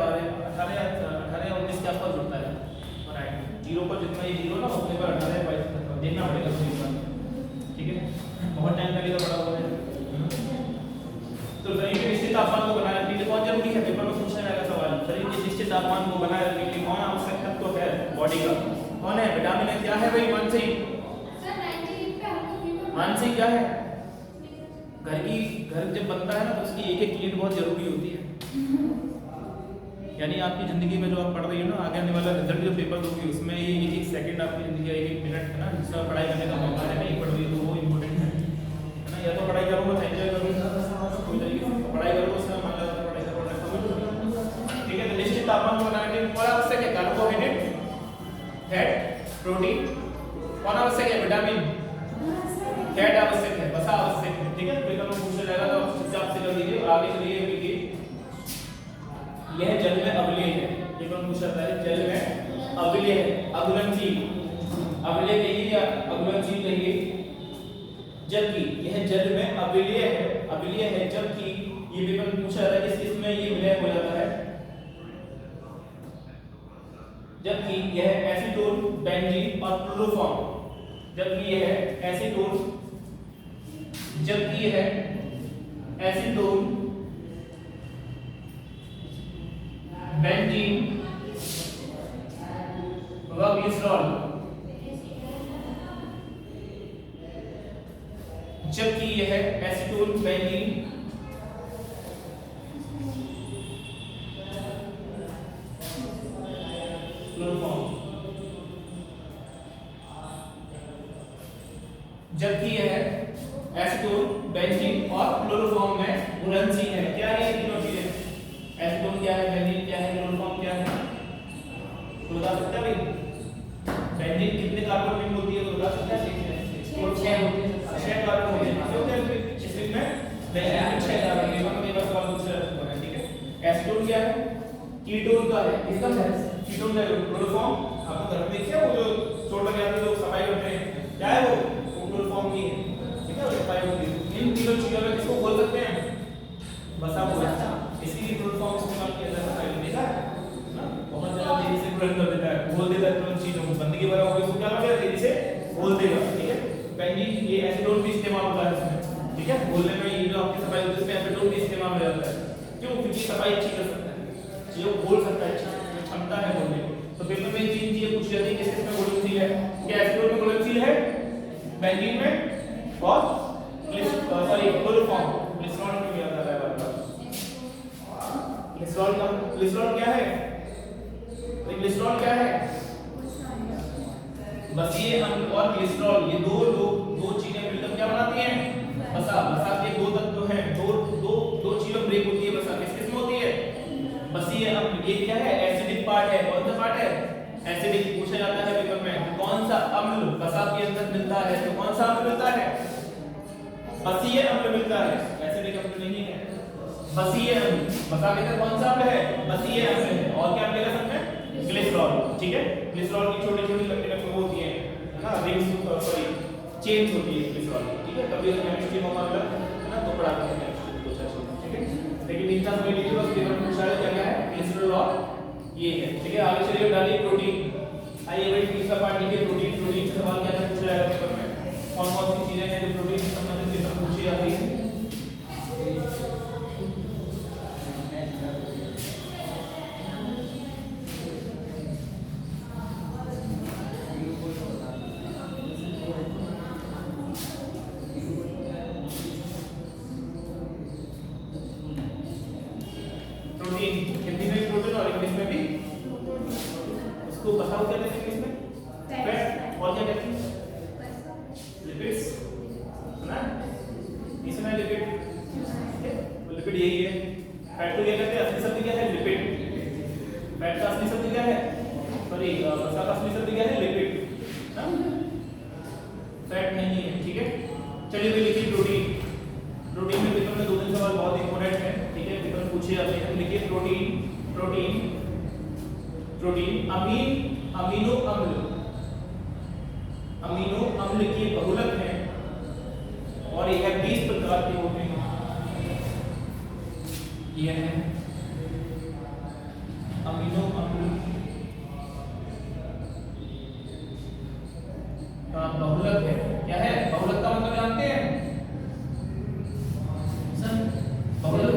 19 के आसपास जुड़ता है, राइट। जीरो पर जितना ये जीरो ना, उतने पर 18 या 22 देखना पड़ेगा मुझे एक बार, ठीक है, बहुत टाइम लगेगा, बड़ा हुआ है। तो शरीर के निश्चित तापमान को बनाए रखने के लिए कौन जरूरी है, पेपर में पूछा जाएगा सवाल, शरीर के निश्चित तापमान को बनाए रखने के लिए कौन आवश्यक तत्व है बॉडी का, कौन है, विटामिन है, क्या है भाई, मानसी, मानसी क्या है, घर जब बनता है ना, तो उसकी एक एक ईंट बहुत जरूरी होती है, यानी आपकी जिंदगी में जो आप पढ़ रही हो ना, आगे आने वाला रिजल्ट जो पेपर दोगी, उसमें ये एक एक सेकंड आपकी जिंदगी, एक एक मिनट है ना, जिसका पढ़ाई करने का मौका है, नहीं पढ़ रही तो वो इम्पोर्टेंट है ना। या तो पढ़ाई करूँगा, एंजॉय करूँगा, कोई तरीके से पढ़ाई करूँगा, उसमें मन लगा पढ़ाई कर रहा है, ठीक है। तो निश्चित तापमान को बनाने के लिए कौन आवश्यक है, कार्बोहाइड्रेट, फैट, प्रोटीन, कौन आवश्यक है, विटामिन, फैट आवश्यक है, वसा आवश्यक है, ठीक है। पेपर में पूछा जाएगा तो आप हिसाब से कर लीजिए। और आगे चलिए, यह जल में अवलेय है, पेपर में पूछा जाता है, जल में अवलेय है, अघुलनशील, अवलेय कहिए या अघुलनशील कहिए, जबकि यह जल में अवलेय है, अवलेय है, जबकि ये पेपर में पूछा जाता है किस में ये विलय हो जाता है, जबकि यह एसीटोन, बेंजीन और क्लोरोफॉर्म, जबकि यह एसीटोन, जबकि यह एसीटोन, बेंजीन व ग्लिसरॉल, जबकि यह एसीटोन, बेंजीन क्लोरोफॉर्म, जबकि यह एसीटोन, बेंजीन और क्लोरोफॉर्म में घुलनशील है। क्या है ये तीनों चीजें, एसीटोन क्या है, बेंजीन क्या है, क्लोरोफॉर्म क्या है, तो बता सकते हैं भाई, बेंजीन कितने कार्बन रिंग होती है, तो बता सकते हैं, 6 होती है, 6 कार्बन होते हैं, इसमें बेंजीन 6 कार्बन रिंग में बस सवाल पूछ रहा है, ठीक है। एसीटोन क्या है, कीटोन का है, किसका है, कीटोन का है, क्लोरोफॉर्म आपको घर में देखिए, वो जो चोट लग जाती है लोग सफाई करते हैं, क्या है वो क्लोरोफॉर्म की है, ठीक है, सफाई होती है। इन तीनों चीजों में किसको बोल सकते हैं, बसा हुआ, इसीलिए क्लोरोफॉर्म इस्तेमाल किया जाता है, देखा है ना, बहुत ज्यादा देरी से ग्रहण कर देता है, बोल देता है तुरंत चीजों को, गंदगी भरा हो गया तो क्या कर देता है, देरी से घोल देगा, ठीक है। बेंजीन ये एसीटोन भी इस्तेमाल होता है इसमें, ठीक है। घोलने में ये जो आपकी सफाई होती है इसमें एसीटोन भी इस्तेमाल हो जाता है। क्यों? क्योंकि सफाई अच्छी कर सकता है, ये घोल सकता है, अच्छी क्षमता है घोलने की। तो पेपर में तीन चीजें पूछी जाती है, किसमें घुलनशील है, क्या एसीटोन में घुलनशील है, बेंजीन में और क्लोरोफॉर्म, ग्लिसरॉल में भी आता है बार बार। ग्लिसरॉल क्या है, ग्लिसरॉल क्या है, बसीय अम्ल और ग्लिसरॉल, ये दो चीजें मिलकर क्या बनाती हैं, वसा। वसा के दो तत्व हैं, दो चीजें ब्रेक होती है वसा, किस में होती है, बसीय अम्ल। ये क्या है, एसिडिक पार्ट है। कौन सा पार्ट है, एसिडिक। पूछा जाता है पेपर में कौन सा अम्ल वसा के अंदर मिलता है, तो कौन सा अम्ल मिलता है, बसीय अम्ल मिलता है, एसिडिक अम्ल नहीं है, बसीय अम्ल। वसा के अंदर कौन सा अम्ल है, बसीय अम्ल है। और क्या मिलेगा सबमें, ग्लिसरॉल, ठीक है। ग्लिसरॉल की छोटी-छोटी लंबी होती है ना, रिंग्स चेन्स होती है ग्लिसरॉल, ठीक है। कभी केमिस्ट्री में मामला है ना, तो पढ़ाते हैं केमिस्ट्री कुछ ऐसे, ठीक है। लेकिन इतना समझ लीजिए बस, पेपर में पूछा है क्या है, ग्लिसरॉल और ये है, ठीक है। आगे चलिए डालिए प्रोटीन। आइए भाई तीसरा पार्ट लिखिए, प्रोटीन। प्रोटीन से सवाल क्या पूछा जाएगा पेपर में, कौन-कौन सी चीजें हैं जो प्रोटीन से संबंधित पेपर पूछी जाती है। हिंदी में प्रोटीन और इंग्लिश में भी इसको बताओ क्या कहते हैं इंग्लिश में, फैट। और क्या कहते हैं, लिपिड्स, सुना इसमें लिपिड, ठीक है। तो लिपिड यही है। फैट को क्या कहते हैं, असली शब्द क्या है, लिपिड। फैट का असली शब्द क्या है, सॉरी वसा का असली शब्द क्या है, लिपिड, फैट नहीं है, ठीक है। चलिए फिर लिखिए प्रोटीन। प्रोटीन में पेपर में दो तीन सवाल बहुत इंपॉर्टेंट है, ठीक है, पेपर पूछे जाते हैं। लिखिए प्रोटीन। प्रोटीन अमीनो अम्ल के बहुलक हैं और यह 20 प्रकार के होते हैं। यह है अमीनो अम्ल का बहुलक है। क्या है, बहुलक का मतलब जानते हैं, बहुलक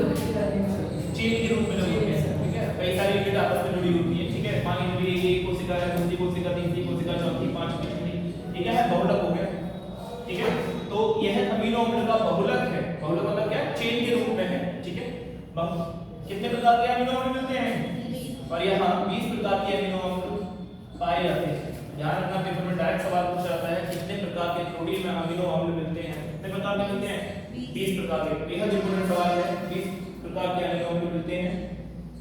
चेन के रूप में लगे होते हैं, ठीक है। कई सारी यूनिट आपस में जुड़ी होती है, ठीक है। मान लीजिए एक कोशिका है, दूसरी कोशिका, तीसरी कोशिका, चौथी, पांचवी, छठी, ठीक है, बहुलक हो गया, ठीक है। तो यह अमीनो अम्ल का बहुलक है। बहुलक मतलब क्या, चेन के रूप में है, ठीक है। कितने प्रकार के अमीनो अम्ल मिलते हैं, और यहाँ 20 प्रकार के अमीनो अम्ल पाए जाते हैं। ध्यान रखना, पेपर में डायरेक्ट सवाल पूछा जाता है कितने प्रकार के प्रोटीन में अमीनो अम्ल मिलते हैं, कितने प्रकार के मिलते हैं, 20 प्रकार के। बेहद इंपॉर्टेंट सवाल है, 20 प्रकार के अमीनो अम्ल मिलते हैं।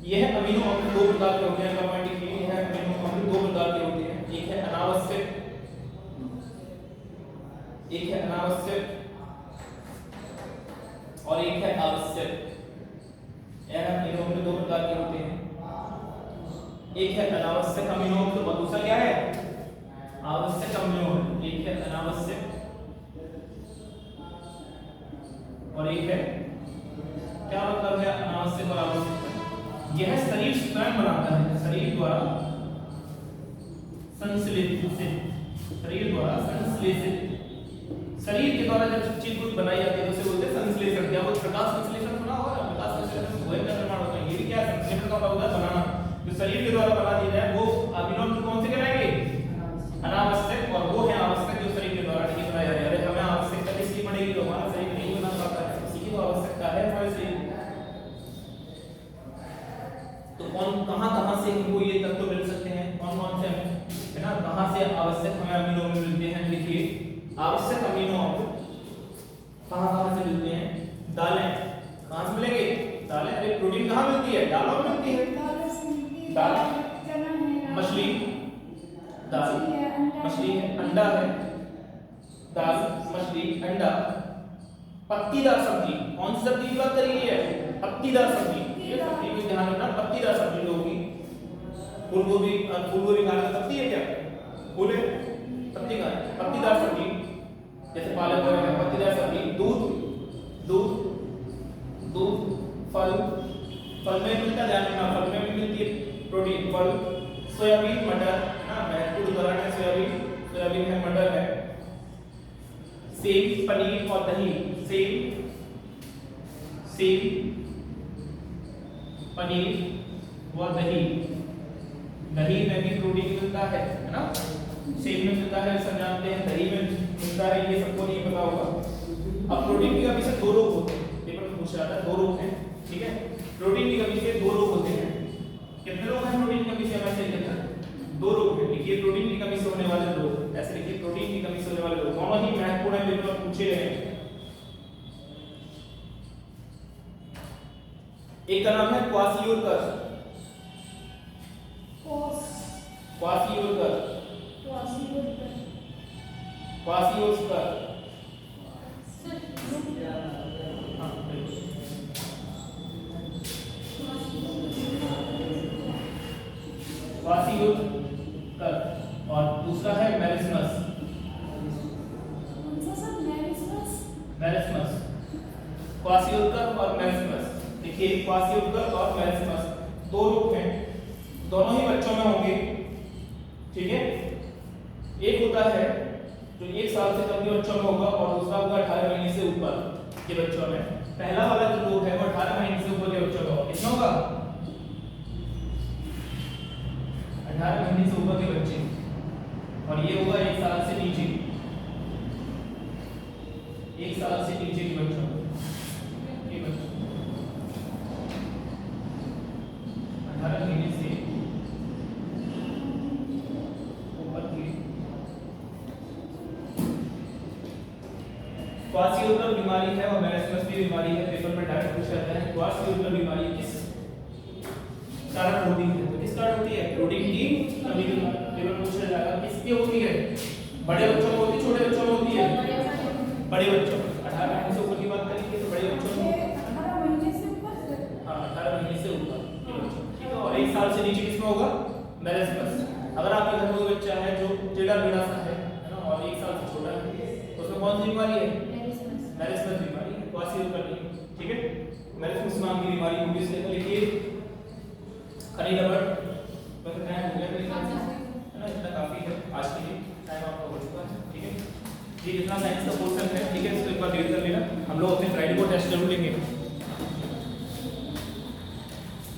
यह अमीनो अम्ल दो प्रकार के होते हैं, कमेंट किए हैं। अमीनो अम्ल दो प्रकार के होते हैं, एक है अनावश्यक, एक है अनावश्यक और एक है आवश्यक। यह अमीनो अम्ल दो प्रकार के होते हैं, एक है अनावश्यक अमीनो अम्ल और दूसरा क्या है, आवश्यक अमीनो अम्ल। एक है अनावश्यक और एक है, क्या मतलब है अनावश्यक और आवश्यक, यह शरीर स्वयं बनाता है, शरीर द्वारा संश्लेषित, शरीर द्वारा संश्लेषित। शरीर के द्वारा जब चीज कुछ बनाई जाती है तो उसे बोलते हैं संश्लेषण। क्या वो प्रकाश संश्लेषण सुना होगा, प्रकाश संश्लेषण वही का निर्माण होता है। ये भी क्या है, संश्लेषण का मतलब होता है बनाना। जो शरीर के द्वारा बना दिया जाए वो अमीनो अम्ल कौन से कहलाएंगे, अनावश्यक, और वो है आवश्यक जो शरीर के द्वारा नहीं बनाया जा रहा है। अरे हमें आवश्यकता किसकी पड़ेगी, तो हमारा शरीर नहीं बना पाता है, किसी की तो आवश्यकता है हमारे शरीर। तो कौन कहां से हमको ये तत्व मिल सकते हैं, कौन-कौन से है ना, कहां से आवश्यक हमें अमीनो अम्ल मिलते हैं। लिखिए आवश्यक अमीनो अम्ल कहां से मिलते हैं, दालें। कहां से मिलेंगे, दालें। अरे प्रोटीन कहां मिलती है, दालों में मिलती है, दाल, मछली, दाल, मछली है, अंडा है, दाल, मछली, अंडा, पत्तीदार सब्जी। कौन सी सब्जी की बात करी है, पत्तीदार सब्जी। ये सब्जी में ध्यान रखना, पत्तीदार सब्जी होगी। फूलगोभी खाने की पत्ती है क्या, फूल है, पत्ती का पत्तीदार सब्जी, जैसे पालक वगैरह, पत्तीदार सब्जी। दूध, फल में मिलता, ध्यान रखना, फल में भी मिलती है प्रोटीन। फल, सोयाबीन, मटर, ना महत्वपूर्ण उदाहरण है सोयाबीन है, मटर है, सेम पनीर और दही, सेम पनीर व दही, दही में भी प्रोटीन मिलता है ना, सेम में मिलता है सब जानते हैं, दही में मिलता है, ये सबको नहीं पता होगा। अब प्रोटीन की कमी से दो रोग होते हैं, पेपर में पूछ रहा था, दो रोग हैं, ठीक है। प्रोटीन की कमी से दो रोग होते हैं। कितने रोग हैं प्रोटीन की कमी से हमारे शरीर के अंदर? दो रोग हैं। लिखिए प्रोटीन की कमी से होने वाले रोग, ऐसे लिखिए प्रोटीन की कमी से होने वाले रोग, दोनों ही महत्वपूर्ण है, पेपर में पूछे गए हैं। एक का नाम है क्वासियोलकर, क्वासियोलकर, क्वासियोलकर, हाँ क्वासियोलकर, और दूसरा है मेरिस्मस, मेरिस्मस, क्वासियोलकर और मेरिस्मस। देखिए क्वासियोलकर और मेरिस्मस दो रोग हैं, दोनों ही बच्चों में होंगे, ठीक है। एक होता है जो 1 साल से कम के बच्चों में होगा और दूसरा होगा 18 महीने से ऊपर के बच्चों में। पहला वाला जो रोग है वो 18 महीने से ऊपर के बच्चों में होगा। कितना होगा? 18 महीने से ऊपर के बच्चे, और ये होगा 1 साल से नीचे, 1 साल से नीचे के बच्चों में, 18 महीने से ऊपर के। क्वासियोलकर बीमारी है और मेरिस्मस की बीमारी है, पेपर में डायरेक्ट पूछा जाता है क्वासियोलकर बीमारी किस कारण होती है? तो किस कारण होती है? प्रोटीन की कमी के कारण। पेपर पूछा जाएगा किसकी होती है? बड़े बच्चों में होती है, छोटे बच्चों में होती है? बड़े बच्चों में। 18 महीने से ऊपर की बात करेंगे तो बड़े बच्चों में, 18 महीने से ऊपर, हाँ 18 महीने से ऊपर के बच्चों, ठीक है। और 1 साल से नीचे किसमें होगा? मेरिस्मस। अगर आपके घर में कोई बच्चा है जो टेढ़ा मेढ़ा सा है ना, और 1 साल से छोटा है, तो उसमें कौन सी बीमारी है? मेरिस्मस बीमारी है, क्वासियोलकर नहीं, ठीक है। मेरिस्मस नाम की बीमारी होगी। इसलिए लिखिए खरी रबड़, बस टाइम हो गया मेरे ख्याल से, है ना, इतना काफी है आज के लिए, टाइम आपका हो चुका है, ठीक है। ये जितना साइंस का पोर्शन है, ठीक है, इसको एक बार रीड कर लेना। हम लोग अपने फ्राइडे को टेस्ट जरूर लेंगे।